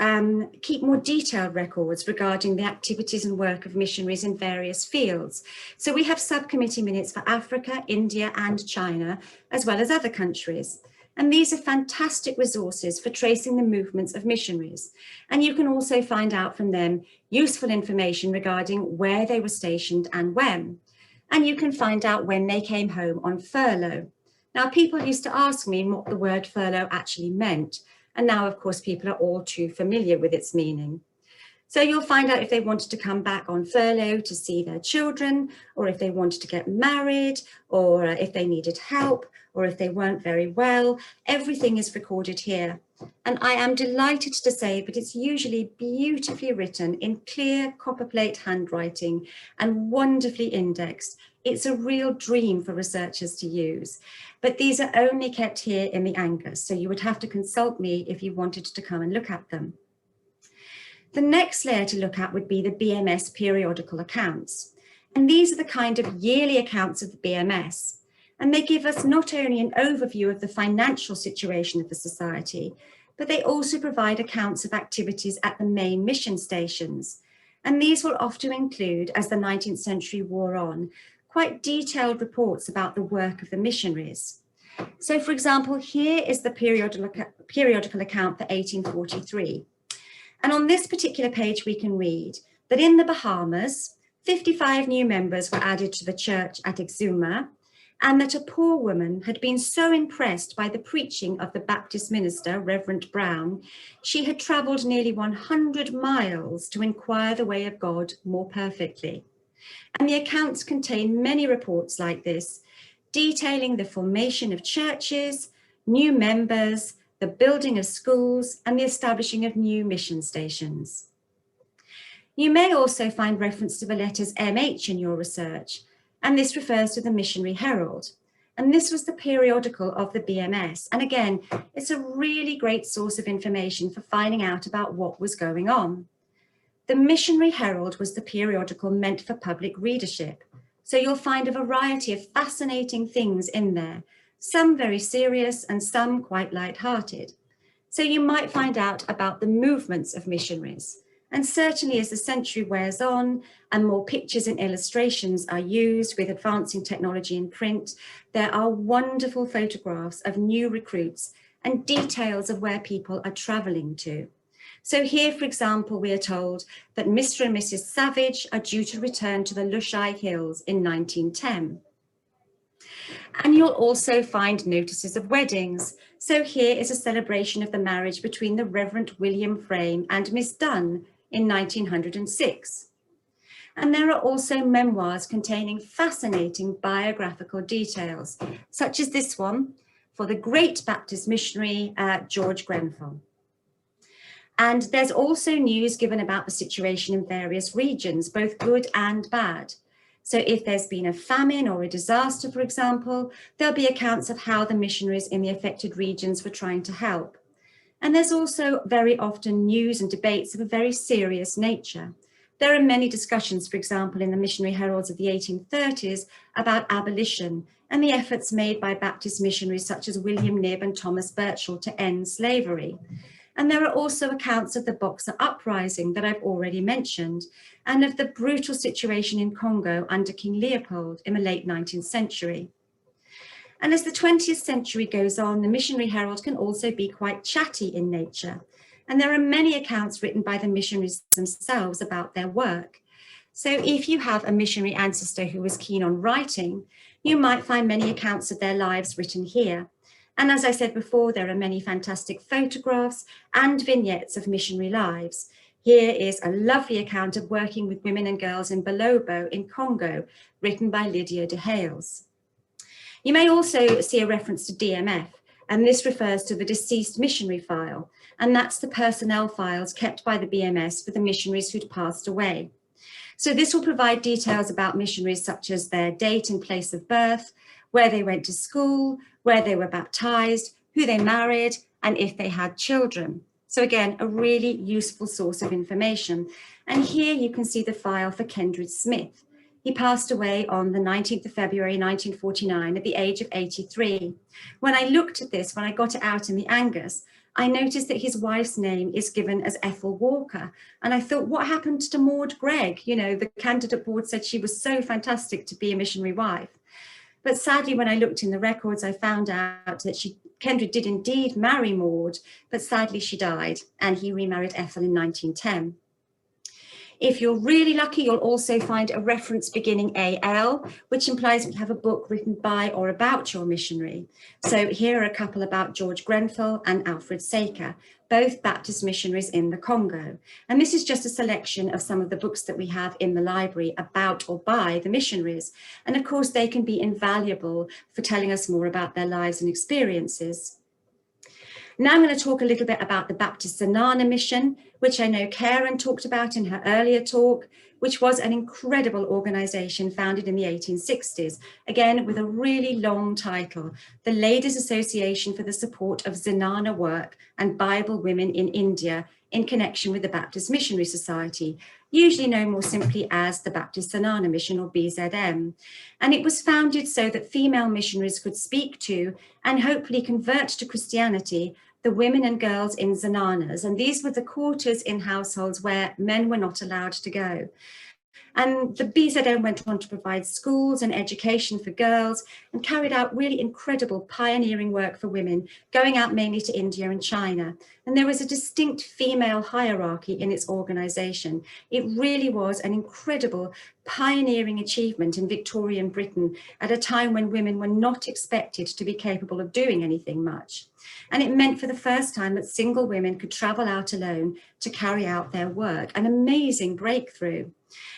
keep more detailed records regarding the activities and work of missionaries in various fields. So we have subcommittee minutes for Africa, India and China, as well as other countries. And these are fantastic resources for tracing the movements of missionaries. And you can also find out from them useful information regarding where they were stationed and when. And you can find out when they came home on furlough. Now, people used to ask me what the word furlough actually meant. And now, of course, people are all too familiar with its meaning. So you'll find out if they wanted to come back on furlough to see their children, or if they wanted to get married, or if they needed help, or if they weren't very well. Everything is recorded here. And I am delighted to say that it's usually beautifully written in clear copperplate handwriting and wonderfully indexed. It's a real dream for researchers to use. But these are only kept here in the Angus, so you would have to consult me if you wanted to come and look at them. The next layer to look at would be the BMS periodical accounts. And these are the kind of yearly accounts of the BMS. And they give us not only an overview of the financial situation of the society, but they also provide accounts of activities at the main mission stations. And these will often include, as the 19th century wore on, quite detailed reports about the work of the missionaries. So, for example, here is the periodical account for 1843. And on this particular page, we can read that in the Bahamas, 55 new members were added to the church at Exuma, and that a poor woman had been so impressed by the preaching of the Baptist minister, Reverend Brown, she had travelled nearly 100 miles to inquire the way of God more perfectly. And the accounts contain many reports like this, detailing the formation of churches, new members, the building of schools, and the establishing of new mission stations. You may also find reference to the letters MH in your research, and this refers to the Missionary Herald. And this was the periodical of the BMS. And again, it's a really great source of information for finding out about what was going on. The Missionary Herald was the periodical meant for public readership. So you'll find a variety of fascinating things in there, some very serious and some quite light-hearted. So you might find out about the movements of missionaries. And certainly as the century wears on and more pictures and illustrations are used with advancing technology in print, there are wonderful photographs of new recruits and details of where people are travelling to. So here, for example, we are told that Mr. and Mrs. Savage are due to return to the Lushai Hills in 1910. And you'll also find notices of weddings. So here is a celebration of the marriage between the Reverend William Frame and Miss Dunn in 1906. And there are also memoirs containing fascinating biographical details, such as this one for the great Baptist missionary George Grenfell. And there's also news given about the situation in various regions, both good and bad. So if there's been a famine or a disaster, for example, there'll be accounts of how the missionaries in the affected regions were trying to help. And there's also very often news and debates of a very serious nature. There are many discussions, for example, in the missionary heralds of the 1830s about abolition and the efforts made by Baptist missionaries such as William Knibb and Thomas Birchall to end slavery. And there are also accounts of the Boxer uprising that I've already mentioned, and of the brutal situation in Congo under King Leopold in the late 19th century. And as the 20th century goes on, the missionary herald can also be quite chatty in nature. And there are many accounts written by the missionaries themselves about their work. So if you have a missionary ancestor who was keen on writing, you might find many accounts of their lives written here. And as I said before, there are many fantastic photographs and vignettes of missionary lives. Here is a lovely account of working with women and girls in Balobo in Congo, written by Lydia de Hales. You may also see a reference to DMF, and this refers to the deceased missionary file, and that's the personnel files kept by the BMS for the missionaries who'd passed away. So this will provide details about missionaries such as their date and place of birth, where they went to school, where they were baptized, who they married, and if they had children. So again, a really useful source of information. And here you can see the file for Kendrick Smith. He passed away on the 19th of February, 1949, at the age of 83. When I looked at this, when I got it out in the Angus, I noticed that his wife's name is given as Ethel Walker. And I thought, what happened to Maud Gregg? You know, the candidate board said she was so fantastic to be a missionary wife. But sadly, when I looked in the records, I found out that Kendrick did indeed marry Maud, but sadly she died, and he remarried Ethel in 1910. If you're really lucky, you'll also find a reference beginning AL, which implies we have a book written by or about your missionary. So here are a couple about George Grenfell and Alfred Saker, both Baptist missionaries in the Congo. And this is just a selection of some of the books that we have in the library about or by the missionaries. And of course, they can be invaluable for telling us more about their lives and experiences. Now I'm going to talk a little bit about the Baptist Zenana mission, which I know Karen talked about in her earlier talk, which was an incredible organization founded in the 1860s, again with a really long title, the Ladies Association for the Support of Zenana Work and Bible Women in India in connection with the Baptist Missionary Society, usually known more simply as the Baptist Zenana Mission, or BZM. And it was founded so that female missionaries could speak to and hopefully convert to Christianity the women and girls in Zenanas. And these were the quarters in households where men were not allowed to go. And the BZM went on to provide schools and education for girls and carried out really incredible pioneering work for women, going out mainly to India and China. And there was a distinct female hierarchy in its organization. It really was an incredible pioneering achievement in Victorian Britain at a time when women were not expected to be capable of doing anything much. And it meant for the first time that single women could travel out alone to carry out their work, an amazing breakthrough.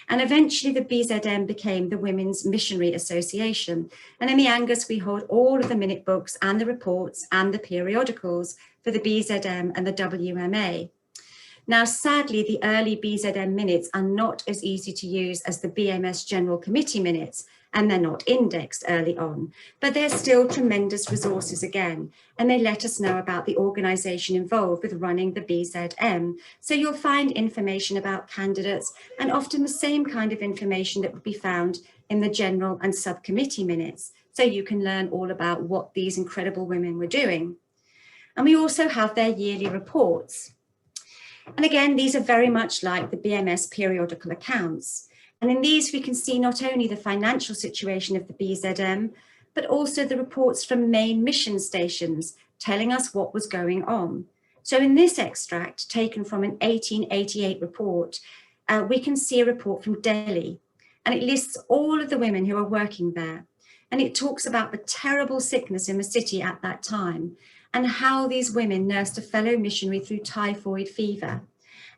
And eventually the BZM became the Women's Missionary Association. And in the Angus, we hold all of the minute books and the reports and the periodicals for the BZM and the WMA. Now, sadly, the early BZM minutes are not as easy to use as the BMS General Committee minutes, and they're not indexed early on, but they're still tremendous resources again, and they let us know about the organisation involved with running the BZM. So you'll find information about candidates and often the same kind of information that would be found in the general and subcommittee minutes, so you can learn all about what these incredible women were doing. And we also have their yearly reports. And again, these are very much like the BMS periodical accounts. And in these, we can see not only the financial situation of the BZM, but also the reports from main mission stations telling us what was going on. So in this extract, taken from an 1888 report, we can see a report from Delhi, and it lists all of the women who are working there. And it talks about the terrible sickness in the city at that time and how these women nursed a fellow missionary through typhoid fever.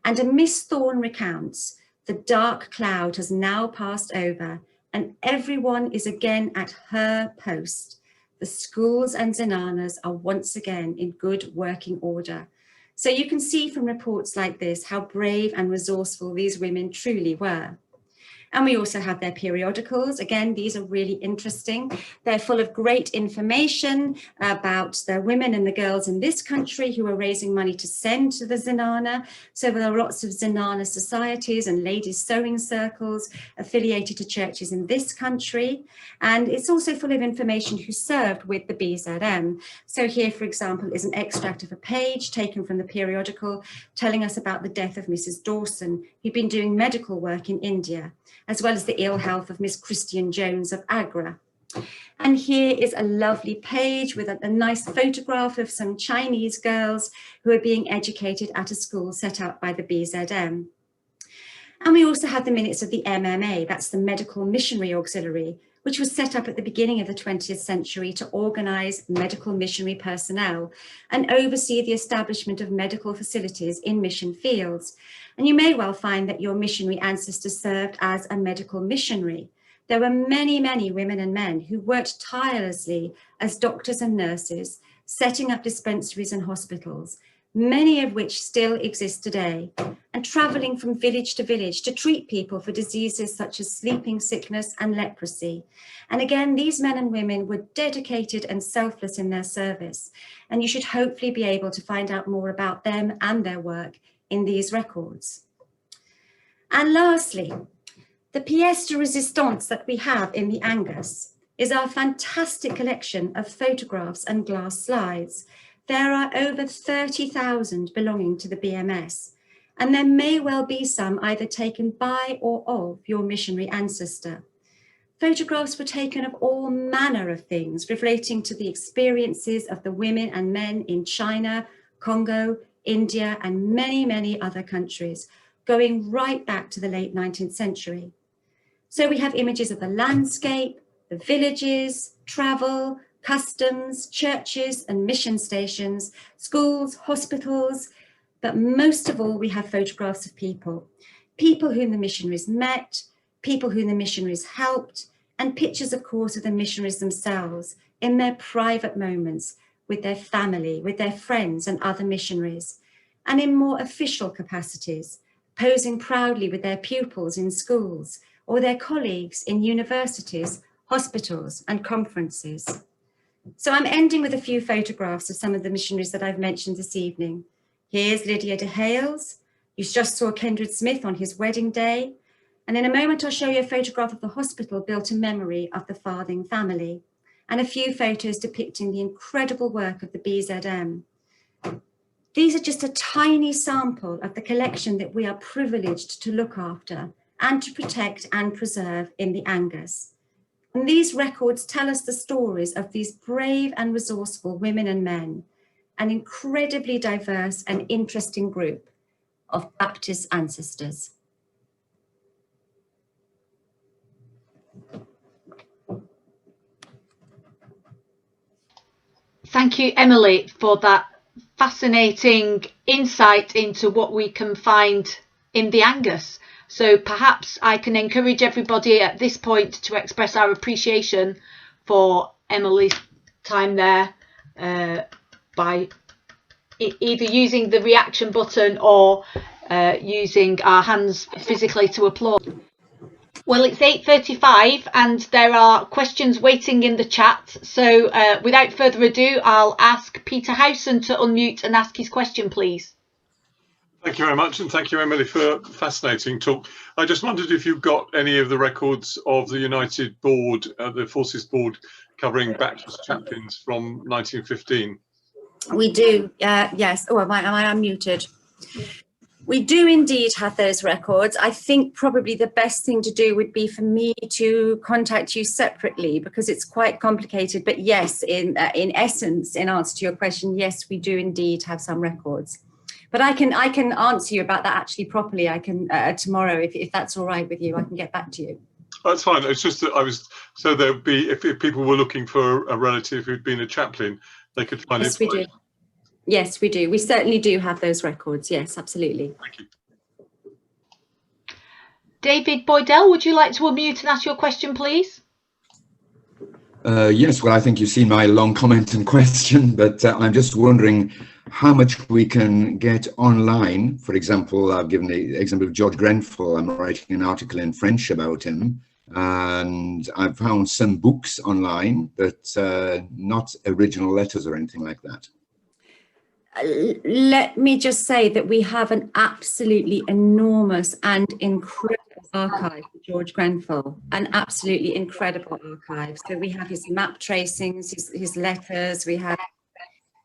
And a Miss Thorne recounts, the dark cloud has now passed over and everyone is again at her post. The schools and zananas are once again in good working order. So you can see from reports like this how brave and resourceful these women truly were. And we also have their periodicals. Again, these are really interesting. They're full of great information about the women and the girls in this country who are raising money to send to the Zenana. So there are lots of Zenana societies and ladies' sewing circles affiliated to churches in this country. And it's also full of information who served with the BZM. So here, for example, is an extract of a page taken from the periodical telling us about the death of Mrs. Dawson, who'd been doing medical work in India, as well as the ill health of Miss Christian Jones of Agra. And here is a lovely page with a nice photograph of some Chinese girls who are being educated at a school set up by the BZM. And we also have the minutes of the MMA, that's the Medical Missionary Auxiliary, which was set up at the beginning of the 20th century to organise medical missionary personnel and oversee the establishment of medical facilities in mission fields. And you may well find that your missionary ancestors served as a medical missionary. There were many, many women and men who worked tirelessly as doctors and nurses, setting up dispensaries and hospitals, many of which still exist today, and travelling from village to village to treat people for diseases such as sleeping sickness and leprosy. And again, these men and women were dedicated and selfless in their service, and you should hopefully be able to find out more about them and their work in these records. And lastly, the pièce de résistance that we have in the Angus is our fantastic collection of photographs and glass slides. There are over 30,000 belonging to the BMS, and there may well be some either taken by or of your missionary ancestor. Photographs were taken of all manner of things relating to the experiences of the women and men in China, Congo, India, and many, many other countries, going right back to the late 19th century. So we have images of the landscape, the villages, travel, customs, churches and mission stations, schools, hospitals, but most of all, we have photographs of people, people whom the missionaries met, people whom the missionaries helped, and pictures, of course, of the missionaries themselves in their private moments with their family, with their friends and other missionaries, and in more official capacities, posing proudly with their pupils in schools or their colleagues in universities, hospitals and conferences. So I'm ending with a few photographs of some of the missionaries that I've mentioned this evening. Here's Lydia de Hales. You just saw Kendred Smith on his wedding day. And in a moment, I'll show you a photograph of the hospital built in memory of the Farthing family, and a few photos depicting the incredible work of the BZM. These are just a tiny sample of the collection that we are privileged to look after and to protect and preserve in the Angus. And these records tell us the stories of these brave and resourceful women and men, an incredibly diverse and interesting group of Baptist ancestors. Thank you, Emily, for that fascinating insight into what we can find in the Angus. So perhaps I can encourage everybody at this point to express our appreciation for Emily's time there by either using the reaction button or using our hands physically to applaud. Well, it's 8:35 and there are questions waiting in the chat. So without further ado, I'll ask Peter Howson to unmute and ask his question, please. Thank you very much, and thank you, Emily, for a fascinating talk. I just wondered if you've got any of the records of the United Board, the Forces Board, covering Baptist chaplains from 1915. We do, yes. Oh, am I unmuted? We do indeed have those records. I think probably the best thing to do would be for me to contact you separately, because it's quite complicated. But yes, in essence, in answer to your question, yes, we do indeed have some records. But I can answer you about that actually properly. I can tomorrow, if that's all right with you. I can get back to you. That's fine. It's just that so there'd be, if people were looking for a relative who'd been a chaplain, they could find yes, it. We do. Yes, we do. We certainly do have those records. Yes, absolutely. Thank you. David Boydell, would you like to unmute and ask your question, please? Yes, well, I think you've seen my long comment and question, but I'm just wondering how much we can get online. For example, I've given the example of George Grenfell. I'm writing an article in French about him, and I've found some books online, but not original letters or anything like that. Let me just say that we have an absolutely enormous and incredible archive for George Grenfell, an absolutely incredible archive. So we have his map tracings, his letters, we have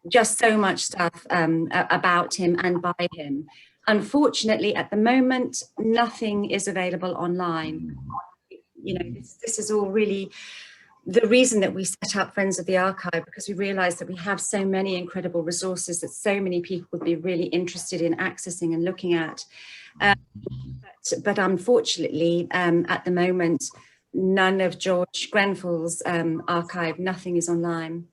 just so much stuff about him and by him. Unfortunately, at the moment, nothing is available online. You know, this is all really the reason that we set up Friends of the Archive, because we realized that we have so many incredible resources that so many people would be really interested in accessing and looking at. But unfortunately, at the moment, none of George Grenfell's archive, nothing is online.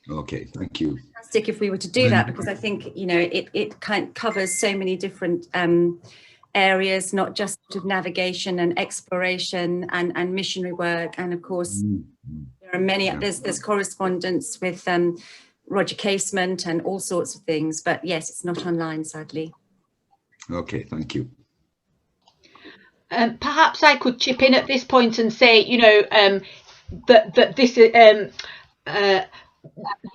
Okay, thank you. Fantastic if we were to do that, because I think, you know, it kind of covers so many different areas, not just sort of navigation and exploration and missionary work. And of course, there are many, there's correspondence with Roger Casement and all sorts of things, but yes, it's not online, sadly. Okay, thank you. Perhaps I could chip in at this point and say, you know, that this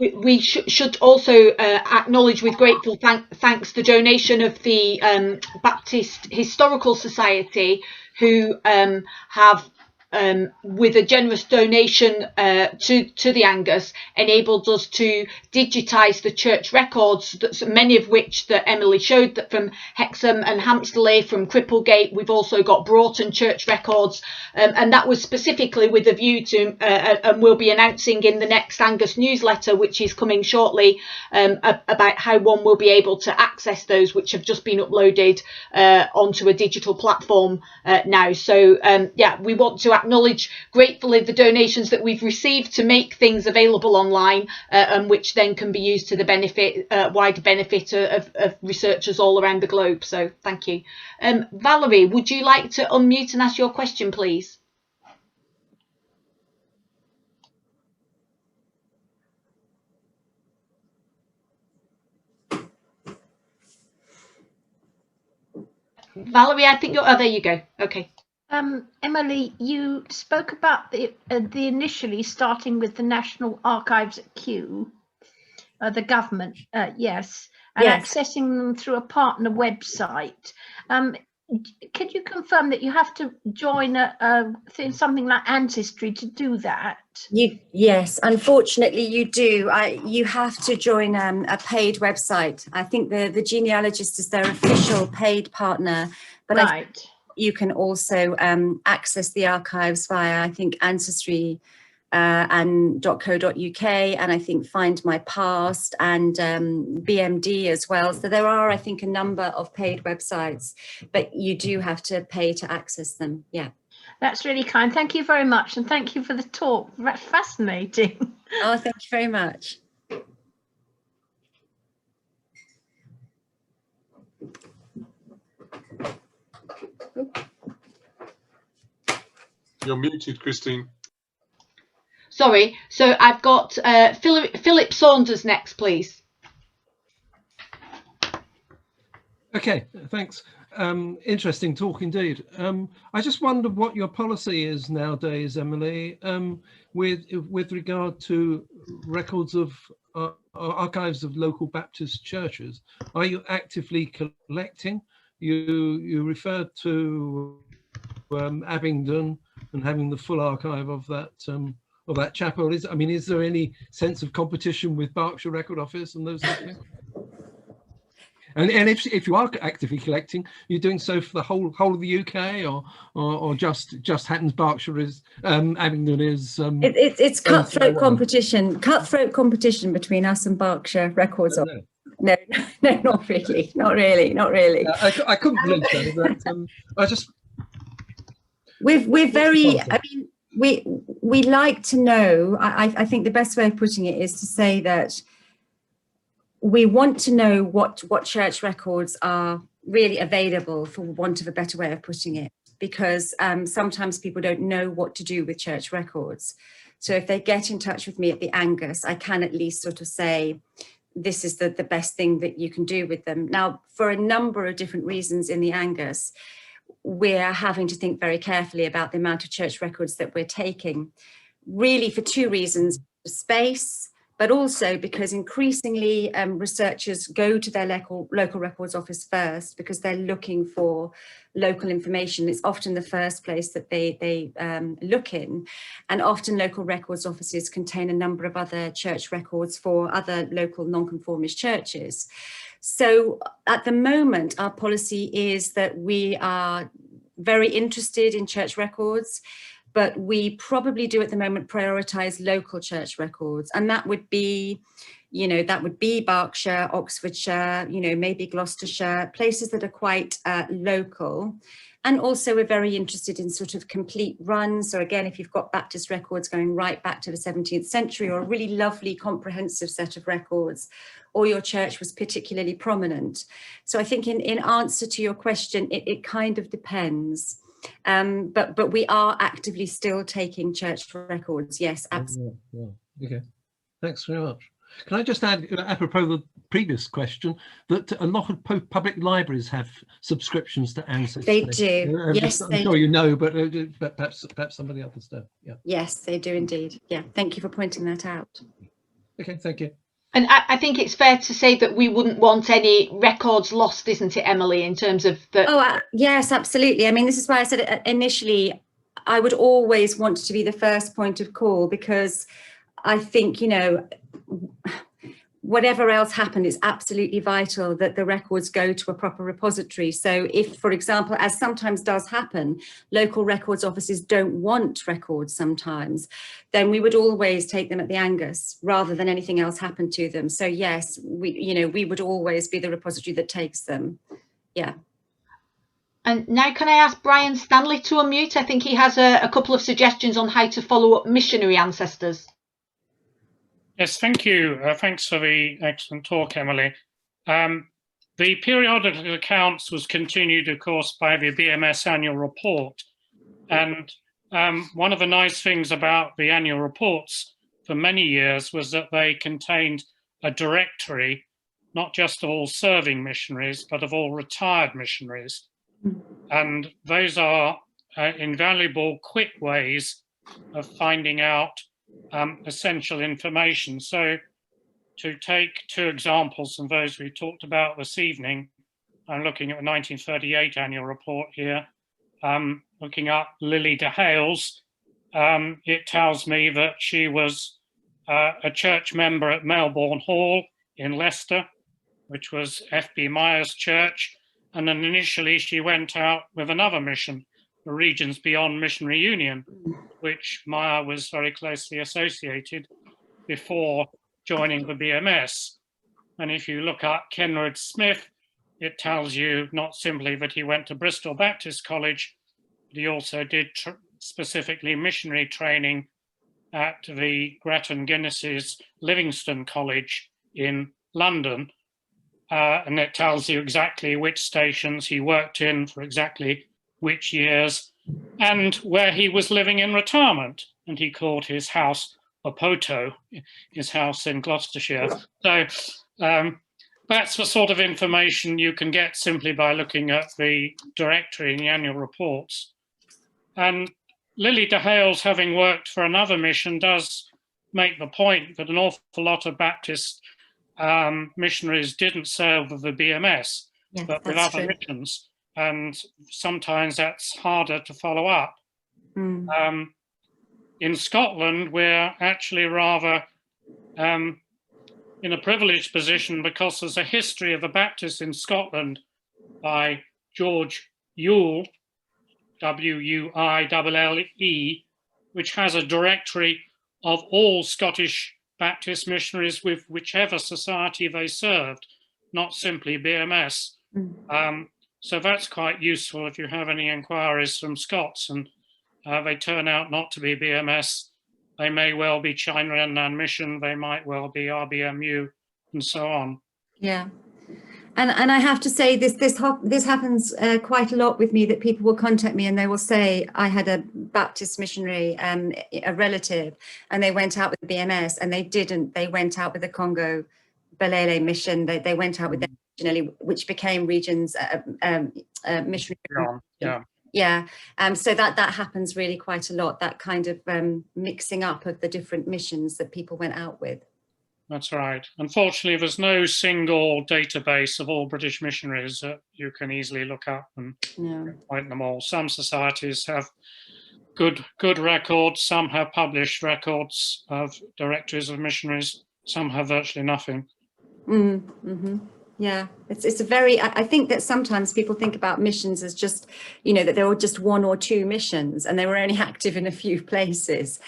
we should also acknowledge with grateful thanks the donation of the Baptist Historical Society, who have with a generous donation to the Angus, enabled us to digitise the church records, many of which that Emily showed, that from Hexham and Hampstead, from Cripplegate. We've also got Broughton church records, and that was specifically with a view to, and we'll be announcing in the next Angus newsletter, which is coming shortly, about how one will be able to access those, which have just been uploaded onto a digital platform now. So yeah, we want to acknowledge gratefully the donations that we've received to make things available online, and which then can be used to the benefit, wider benefit of researchers all around the globe. So thank you. Valerie, would you like to unmute and ask your question, please? Valerie, I think you're, oh, there you go. Okay. Emily, you spoke about the initially starting with the National Archives at Kew, the government, yes, and Yes. accessing them through a partner website. Could you confirm that you have to join something like Ancestry to do that? Yes, unfortunately you do. You have to join a paid website. I think the genealogist is their official paid partner, but Right. you can also access the archives via, I think, Ancestry and .co.uk, and I think Find My Past and BMD as well. So there are, I think, a number of paid websites, but you do have to pay to access them. Yeah. That's really kind. Thank you very much. And thank you for the talk. That's fascinating. Oh, thank you very much. You're muted, Christine. Sorry. So I've got Philip Saunders next, please. Okay, thanks. Interesting talk indeed. I just wondered what your policy is nowadays, Emily, with regard to records of archives of local Baptist churches. Are you actively collecting? You referred to Abingdon and having the full archive of that chapel. Is there any sense of competition with Berkshire Record Office and those sort of things? And if you are actively collecting, you're doing so for the whole of the UK, or just Hattons, Berkshire is Abingdon is. It's cutthroat competition between us and Berkshire Records. No, not really. I couldn't believe so, but I just. We're very. I mean, we like to know. I think the best way of putting it is to say that we want to know what church records are really available, for want of a better way of putting it, because sometimes people don't know what to do with church records. So if they get in touch with me at the Angus, I can at least sort of say, this is the best thing that you can do with them. Now, for a number of different reasons in the Angus, we're having to think very carefully about the amount of church records that we're taking, really for two reasons: space, but also because increasingly researchers go to their local records office first, because they're looking for local information. It's often the first place that they look in, and often local records offices contain a number of other church records for other local nonconformist churches. So at the moment, our policy is that we are very interested in church records, but we probably do at the moment prioritise local church records, and that would be, Berkshire, Oxfordshire, maybe Gloucestershire, places that are quite local. And also we're very interested in sort of complete runs. So again, if you've got Baptist records going right back to the 17th century, or a really lovely comprehensive set of records, or your church was particularly prominent. So I think in answer to your question, it kind of depends. But we are actively still taking church records. Yes, absolutely. Yeah. Okay, thanks very much. Can I just add, apropos the previous question, that a lot of public libraries have subscriptions to Ancestry. They do. Yes, I'm sure you know, but perhaps somebody else does. Yeah. Yes, they do indeed. Yeah. Thank you for pointing that out. Okay, thank you. And I think it's fair to say that we wouldn't want any records lost, isn't it, Emily, in terms of the... Oh, yes, absolutely. I mean, this is why I said initially, I would always want to be the first point of call, because I think, whatever else happened, it's absolutely vital that the records go to a proper repository. So if, for example, as sometimes does happen, local records offices don't want records sometimes, then we would always take them at the Angus rather than anything else happen to them. So yes, we would always be the repository that takes them. Yeah. And now can I ask Brian Stanley to unmute? I think he has a couple of suggestions on how to follow up missionary ancestors. Yes, thank you. Thanks for the excellent talk, Emily. The periodical accounts was continued, of course, by the BMS annual report. And one of the nice things about the annual reports for many years was that they contained a directory, not just of all serving missionaries, but of all retired missionaries. And those are invaluable, quick ways of finding out essential information. So to take two examples from those we talked about this evening, I'm looking at the 1938 annual report here, looking up Lily de Hales. It tells me that she was a church member at Melbourne Hall in Leicester, which was F.B. Myers Church. And then initially she went out with another mission, the Regions Beyond Missionary Union, which Meyer was very closely associated before joining the BMS. And if you look up Kenred Smith, it tells you not simply that he went to Bristol Baptist College, but he also did specifically missionary training at the Grattan Guinness's Livingston College in London. And it tells you exactly which stations he worked in for exactly which years and where he was living in retirement. And he called his house Opoto, his house in Gloucestershire. So that's the sort of information you can get simply by looking at the directory in the annual reports. And Lily de Hales, having worked for another mission, does make the point that an awful lot of Baptist missionaries didn't serve with the BMS, Yeah, but with other missions. And sometimes that's harder to follow up. In Scotland, we're actually rather in a privileged position because there's a history of the Baptists in Scotland by George Ewell, W-U-I-L-L-E, which has a directory of all Scottish Baptist missionaries with whichever society they served, not simply BMS. So that's quite useful if you have any inquiries from Scots and they turn out not to be BMS. They may well be China Inland Mission, they might well be RBMU, and so on. Yeah. And I have to say this happens quite a lot with me, that people will contact me and they will say, I had a Baptist missionary, a relative, and they went out with the BMS, and they didn't. They went out with the Congo Belele mission. They went out with them originally, which became Regions missionary. Yeah. So that happens really quite a lot. That kind of mixing up of the different missions that people went out with. That's right. Unfortunately, there's no single database of all British missionaries that you can easily look up and find them all. Some societies have good records, some have published records of directories of missionaries, some have virtually nothing. Yeah, it's a very, I think that sometimes people think about missions as just, that there were just one or two missions and they were only active in a few places.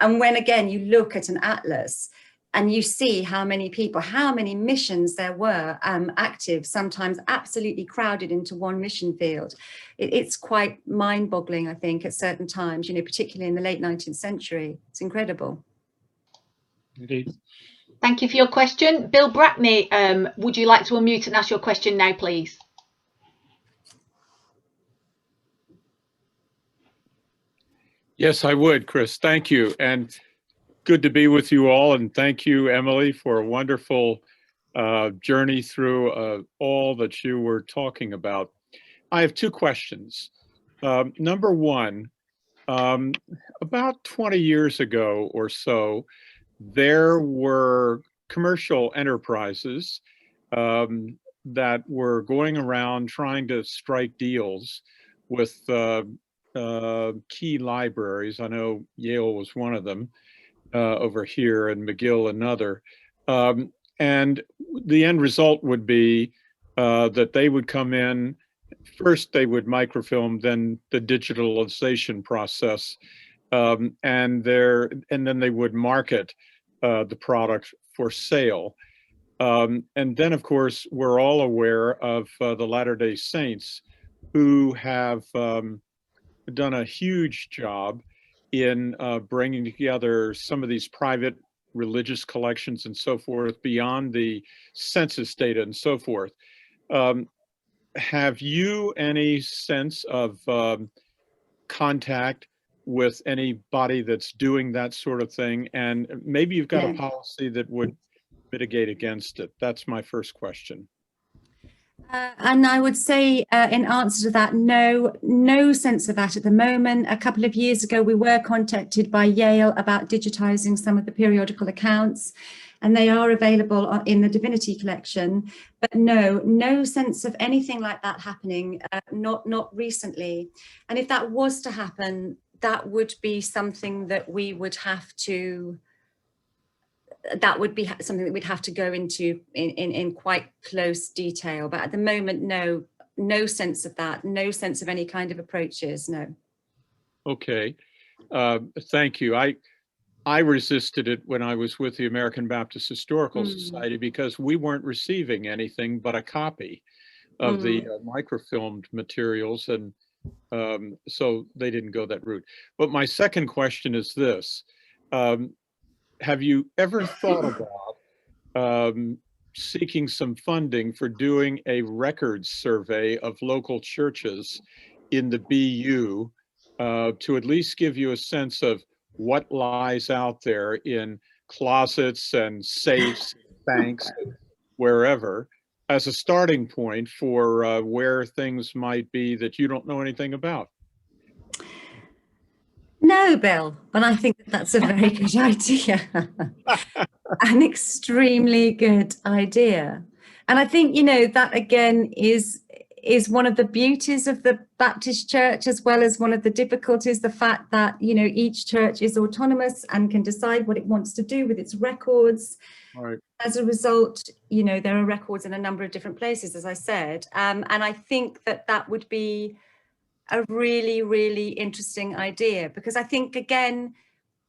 And when, again, you look at an atlas, and you see how many people, how many missions there were active, sometimes absolutely crowded into one mission field. It's quite mind-boggling, I think, at certain times, particularly in the late 19th century. It's incredible. Indeed. Thank you for your question. Bill Brackney, would you like to unmute and ask your question now, please? Yes, I would, Chris. Thank you. And good to be with you all, and thank you, Emily, for a wonderful journey through all that you were talking about. I have two questions. Number one, about 20 years ago or so, there were commercial enterprises that were going around trying to strike deals with key libraries. I know Yale was one of them. Over here, and McGill another. And the end result would be that they would come in, first they would microfilm, then the digitalization process, and then they would market the product for sale. And then, of course, we're all aware of the Latter-day Saints, who have done a huge job in bringing together some of these private religious collections and so forth beyond the census data and so forth. Have you any sense of contact with anybody that's doing that sort of thing? And maybe you've got a policy that would mitigate against it. That's my first question. And I would say in answer to that, no sense of that at the moment. A couple of years ago, we were contacted by Yale about digitizing some of the periodical accounts, and they are available in the Divinity collection. But no sense of anything like that happening, not recently. And if that was to happen, that would be something that we would have to, that would be something that we'd have to go into in quite close detail. But at the moment, no sense of that, no sense of any kind of approaches, no. Okay, thank you. I resisted it when I was with the American Baptist Historical Society because we weren't receiving anything but a copy of the microfilmed materials, and so they didn't go that route. But my second question is this. Have you ever thought about seeking some funding for doing a records survey of local churches in the BU to at least give you a sense of what lies out there in closets and safes, banks, wherever, as a starting point for where things might be that you don't know anything about? No, Bill, but I think that's a very good idea. An extremely good idea. And I think, that again is one of the beauties of the Baptist Church, as well as one of the difficulties, the fact that, each church is autonomous and can decide what it wants to do with its records. Right. As a result, you know, there are records in a number of different places, as I said. And I think that that would be a really, really interesting idea, because I think, again,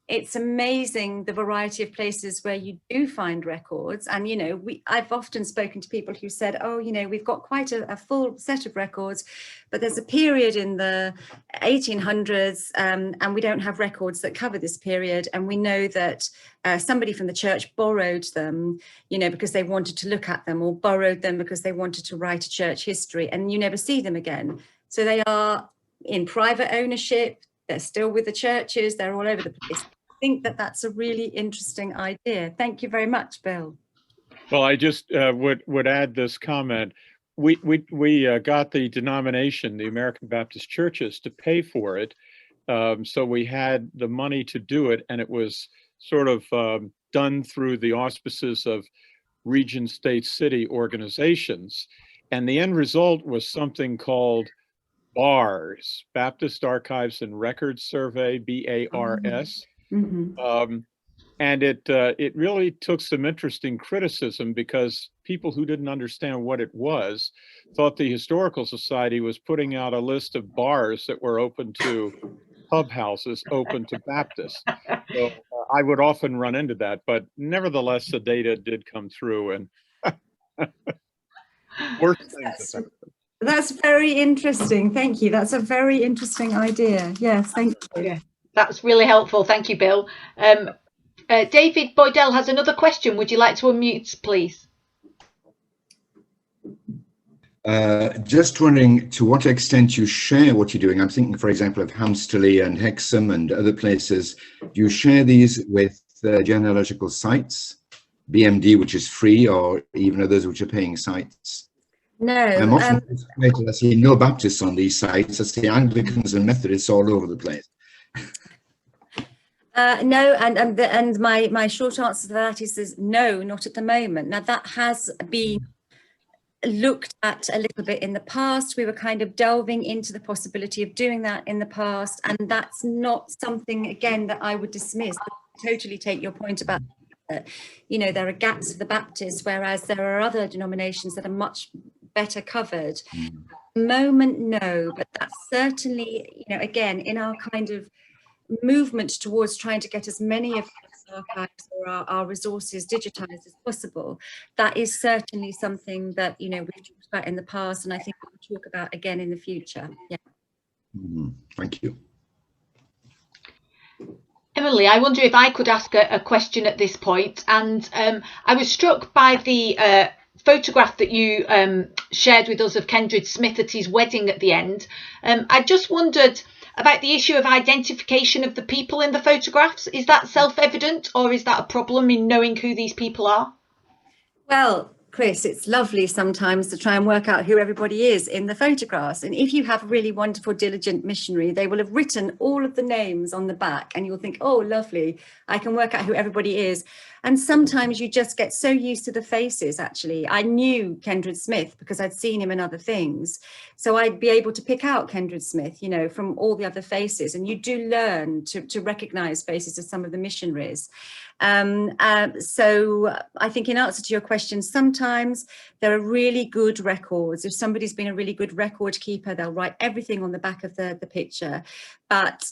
it's amazing the variety of places where you do find records. And, you know, I've often spoken to people who said, oh, you know, we've got quite a full set of records, but there's a period in the 1800s and we don't have records that cover this period. And we know that somebody from the church borrowed them, you know, because they wanted to look at them, or borrowed them because they wanted to write a church history, and you never see them again. So they are in private ownership. They're still with the churches. They're all over the place. I think that that's a really interesting idea. Thank you very much, Bill. Well, I just would add this comment. We got the denomination, the American Baptist Churches, to pay for it. So we had the money to do it, and it was sort of done through the auspices of region, state, city organizations. And the end result was something called BARS, Baptist Archives and Records Survey, BARS. Mm-hmm. And it really took some interesting criticism, because people who didn't understand what it was thought the Historical Society was putting out a list of bars that were open to pub houses, open to Baptists. So I would often run into that, but nevertheless, the data did come through, and worse things. That's very interesting. Thank you. That's a very interesting idea. Yes, thank you. Yeah, that's really helpful. Thank you, Bill. David Boydell has another question. Would you like to unmute, please? Just wondering to what extent you share what you're doing. I'm thinking, for example, of Hamsterley and Hexham and other places. Do you share these with genealogical sites, BMD, which is free, or even others which are paying sites? No. I'm often frustrated. I see no Baptists on these sites. I see Anglicans and Methodists all over the place. No, and my short answer to that is no, not at the moment. Now, that has been looked at a little bit in the past. We were kind of delving into the possibility of doing that in the past, and that's not something, again, that I would dismiss. I totally take your point about, you know, there are gaps for the Baptists, whereas there are other denominations that are much better covered. At the moment, no, but that's certainly, you know, again, in our kind of movement towards trying to get as many of our archives or our resources digitized as possible, that is certainly something that, you know, we've talked about in the past, and I think we'll talk about again in the future. Yeah. Thank you. Emily, I wonder if I could ask a question at this point. And I was struck by the photograph that you shared with us of Kendred Smith at his wedding at the end. I just wondered about the issue of identification of the people in the photographs. Is that self-evident, or is that a problem in knowing who these people are? Well, Chris, it's lovely sometimes to try and work out who everybody is in the photographs. And if you have a really wonderful, diligent missionary, they will have written all of the names on the back, and you'll think, oh, lovely, I can work out who everybody is. And sometimes you just get so used to the faces, actually. I knew Kendred Smith because I'd seen him in other things. So I'd be able to pick out Kendred Smith, you know, from all the other faces. And you do learn to recognize faces of some of the missionaries. So I think in answer to your question, sometimes there are really good records. If somebody's been a really good record keeper, they'll write everything on the back of the picture. But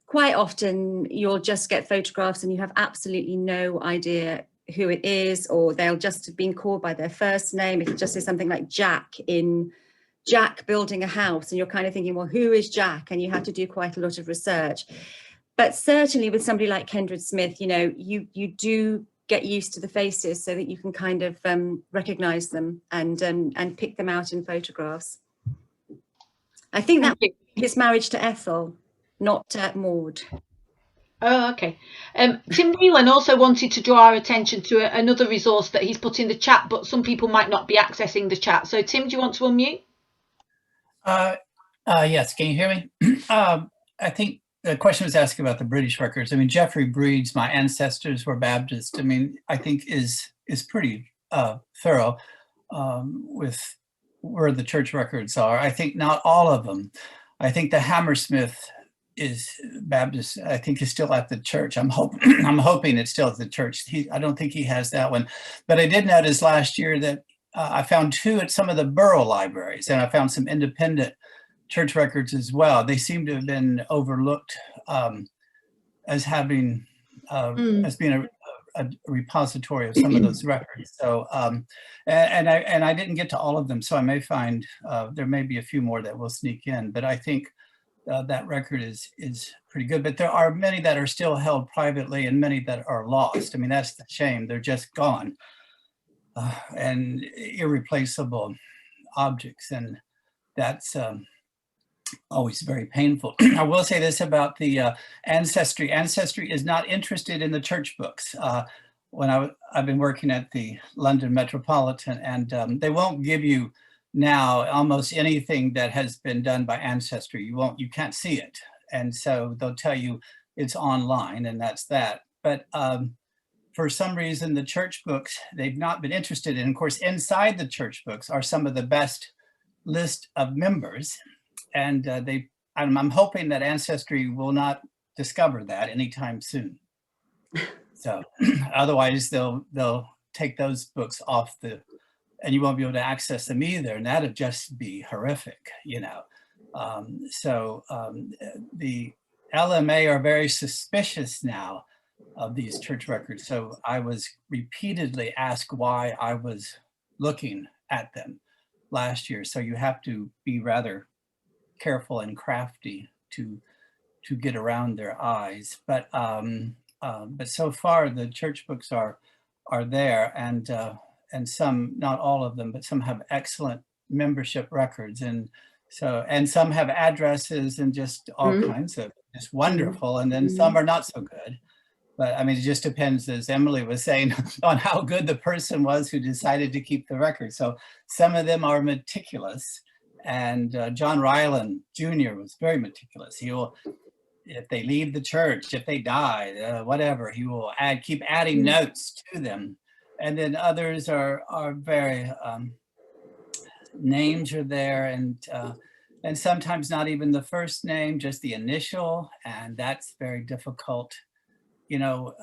quite often you'll just get photographs and you have absolutely no idea who it is, or they'll just have been called by their first name. If it just says something like Jack building a house, and you're kind of thinking, well, who is Jack? And you have to do quite a lot of research. But certainly with somebody like Kendred Smith, you know, you do get used to the faces so that you can kind of recognize them and pick them out in photographs. I think that was his marriage to Ethel, not Maud. Oh, okay. Tim Nealon also wanted to draw our attention to another resource that he's put in the chat, but some people might not be accessing the chat. So, Tim, do you want to unmute? Yes, can you hear me? I think the question was asking about the British records. I mean, Geoffrey Breed's My Ancestors Were Baptist, I mean, I think is pretty thorough with where the church records are. I think not all of them. I think the Hammersmith Baptist, I think is still at the church. I'm hoping it's still at the church. I don't think he has that one, but I did notice last year that I found 2 at some of the borough libraries, and I found some independent church records as well. They seem to have been overlooked as having as being a repository of some of those records. So and I didn't get to all of them, so I may find there may be a few more that will sneak in, but I think that record is pretty good. But there are many that are still held privately and many that are lost. I mean, that's the shame. They're just gone. And irreplaceable objects, and that's always very painful. I will say this about the Ancestry. Ancestry is not interested in the church books. When I've been working at the London Metropolitan, and they won't give you now almost anything that has been done by Ancestry. You can't see it, and so they'll tell you it's online, and that's that. But for some reason, the church books, they've not been interested in. Of course, inside the church books are some of the best list of members. And I'm hoping that Ancestry will not discover that anytime soon. So otherwise they'll take those books off and you won't be able to access them either. And that'd just be horrific, you know. The LMA are very suspicious now of these church records. So I was repeatedly asked why I was looking at them last year. So you have to be rather careful and crafty to get around their eyes. But so far the church books are there, and some, not all of them, but some have excellent membership records, and some have addresses and just all kinds of just wonderful, and then some are not so good. But I mean, it just depends, as Emily was saying, on how good the person was who decided to keep the record. So some of them are meticulous, and John Ryland Jr. was very meticulous. He will, if they leave the church, if they die, whatever, he will keep adding notes to them. And then others are very, names are there, and sometimes not even the first name, just the initial, and that's very difficult. You know,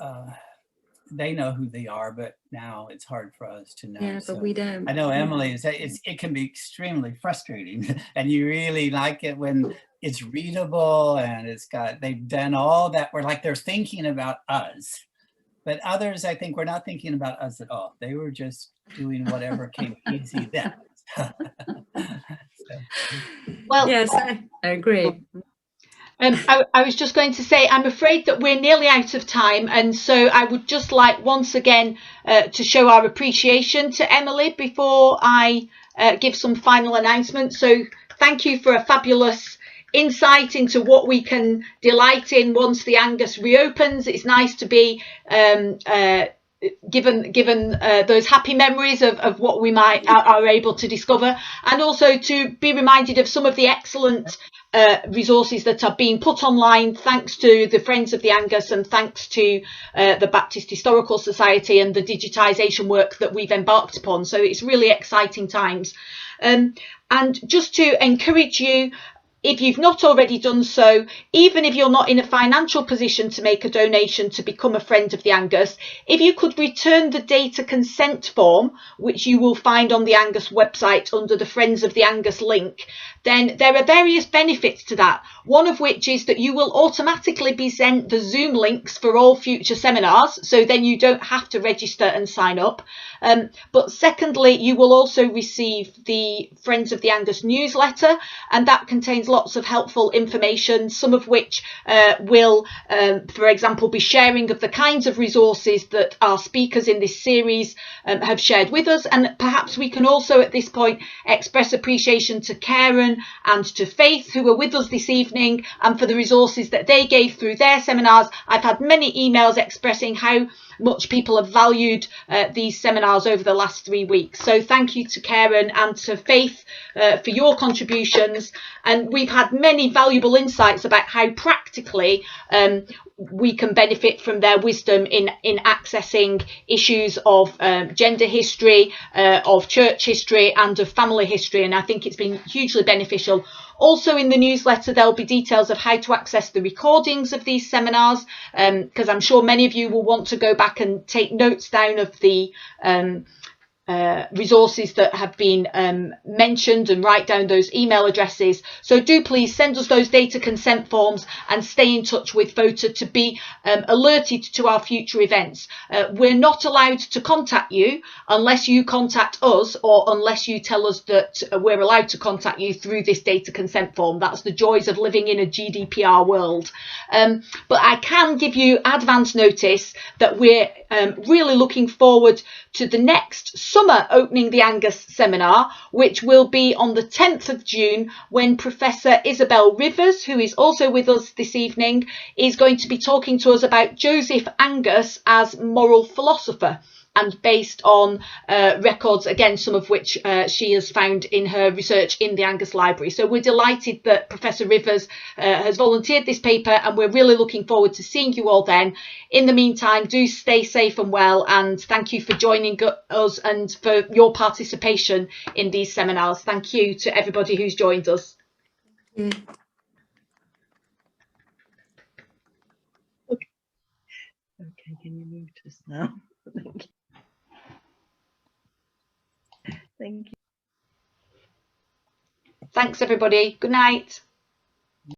they know who they are, but now it's hard for us to know. Yeah, but we don't. I know Emily, it can be extremely frustrating, and you really like it when it's readable and they've done all that. We're like, they're thinking about us. But others, I think, were not thinking about us at all. They were just doing whatever came easy then. Well, yes, I agree. I was just going to say, I'm afraid that we're nearly out of time, and so I would just like once again to show our appreciation to Emily before I give some final announcements. So thank you for a fabulous insight into what we can delight in once the Angus reopens. It's nice to be given those happy memories of what we are able to discover, and also to be reminded of some of the excellent resources that are being put online thanks to the Friends of the Angus and thanks to the Baptist Historical Society and the digitisation work that we've embarked upon. So it's really exciting times. And just to encourage you, if you've not already done so, even if you're not in a financial position to make a donation to become a Friend of the Angus, if you could return the data consent form, which you will find on the Angus website under the Friends of the Angus link, then there are various benefits to that. One of which is that you will automatically be sent the Zoom links for all future seminars, so then you don't have to register and sign up. But secondly, you will also receive the Friends of the Angus newsletter, and that contains lots of helpful information, some of which will, for example, be sharing of the kinds of resources that our speakers in this series have shared with us. And perhaps we can also at this point express appreciation to Karen and to Faith, who were with us this evening, and for the resources that they gave through their seminars. I've had many emails expressing how much people have valued these seminars over the last 3 weeks. So thank you to Karen and to Faith for your contributions. And we we've had many valuable insights about how practically we can benefit from their wisdom in accessing issues of gender history, of church history and of family history, and I think it's been hugely beneficial. Also in the newsletter there'll be details of how to access the recordings of these seminars, because I'm sure many of you will want to go back and take notes down of the resources that have been mentioned and write down those email addresses. So do please send us those data consent forms and stay in touch with VOTA to be alerted to our future events. We're not allowed to contact you unless you contact us, or unless you tell us that we're allowed to contact you through this data consent form. That's the joys of living in a GDPR world. But I can give you advance notice that we're really looking forward to the next summer Opening the Angus seminar, which will be on the 10th of June, when Professor Isabel Rivers, who is also with us this evening, is going to be talking to us about Joseph Angus as moral philosopher, and based on records, again, some of which she has found in her research in the Angus Library. So we're delighted that Professor Rivers has volunteered this paper, and we're really looking forward to seeing you all then. In the meantime, do stay safe and well, and thank you for joining us and for your participation in these seminars. Thank you to everybody who's joined us. Okay, can you mute us now? Thank you. Thanks, everybody. Good night.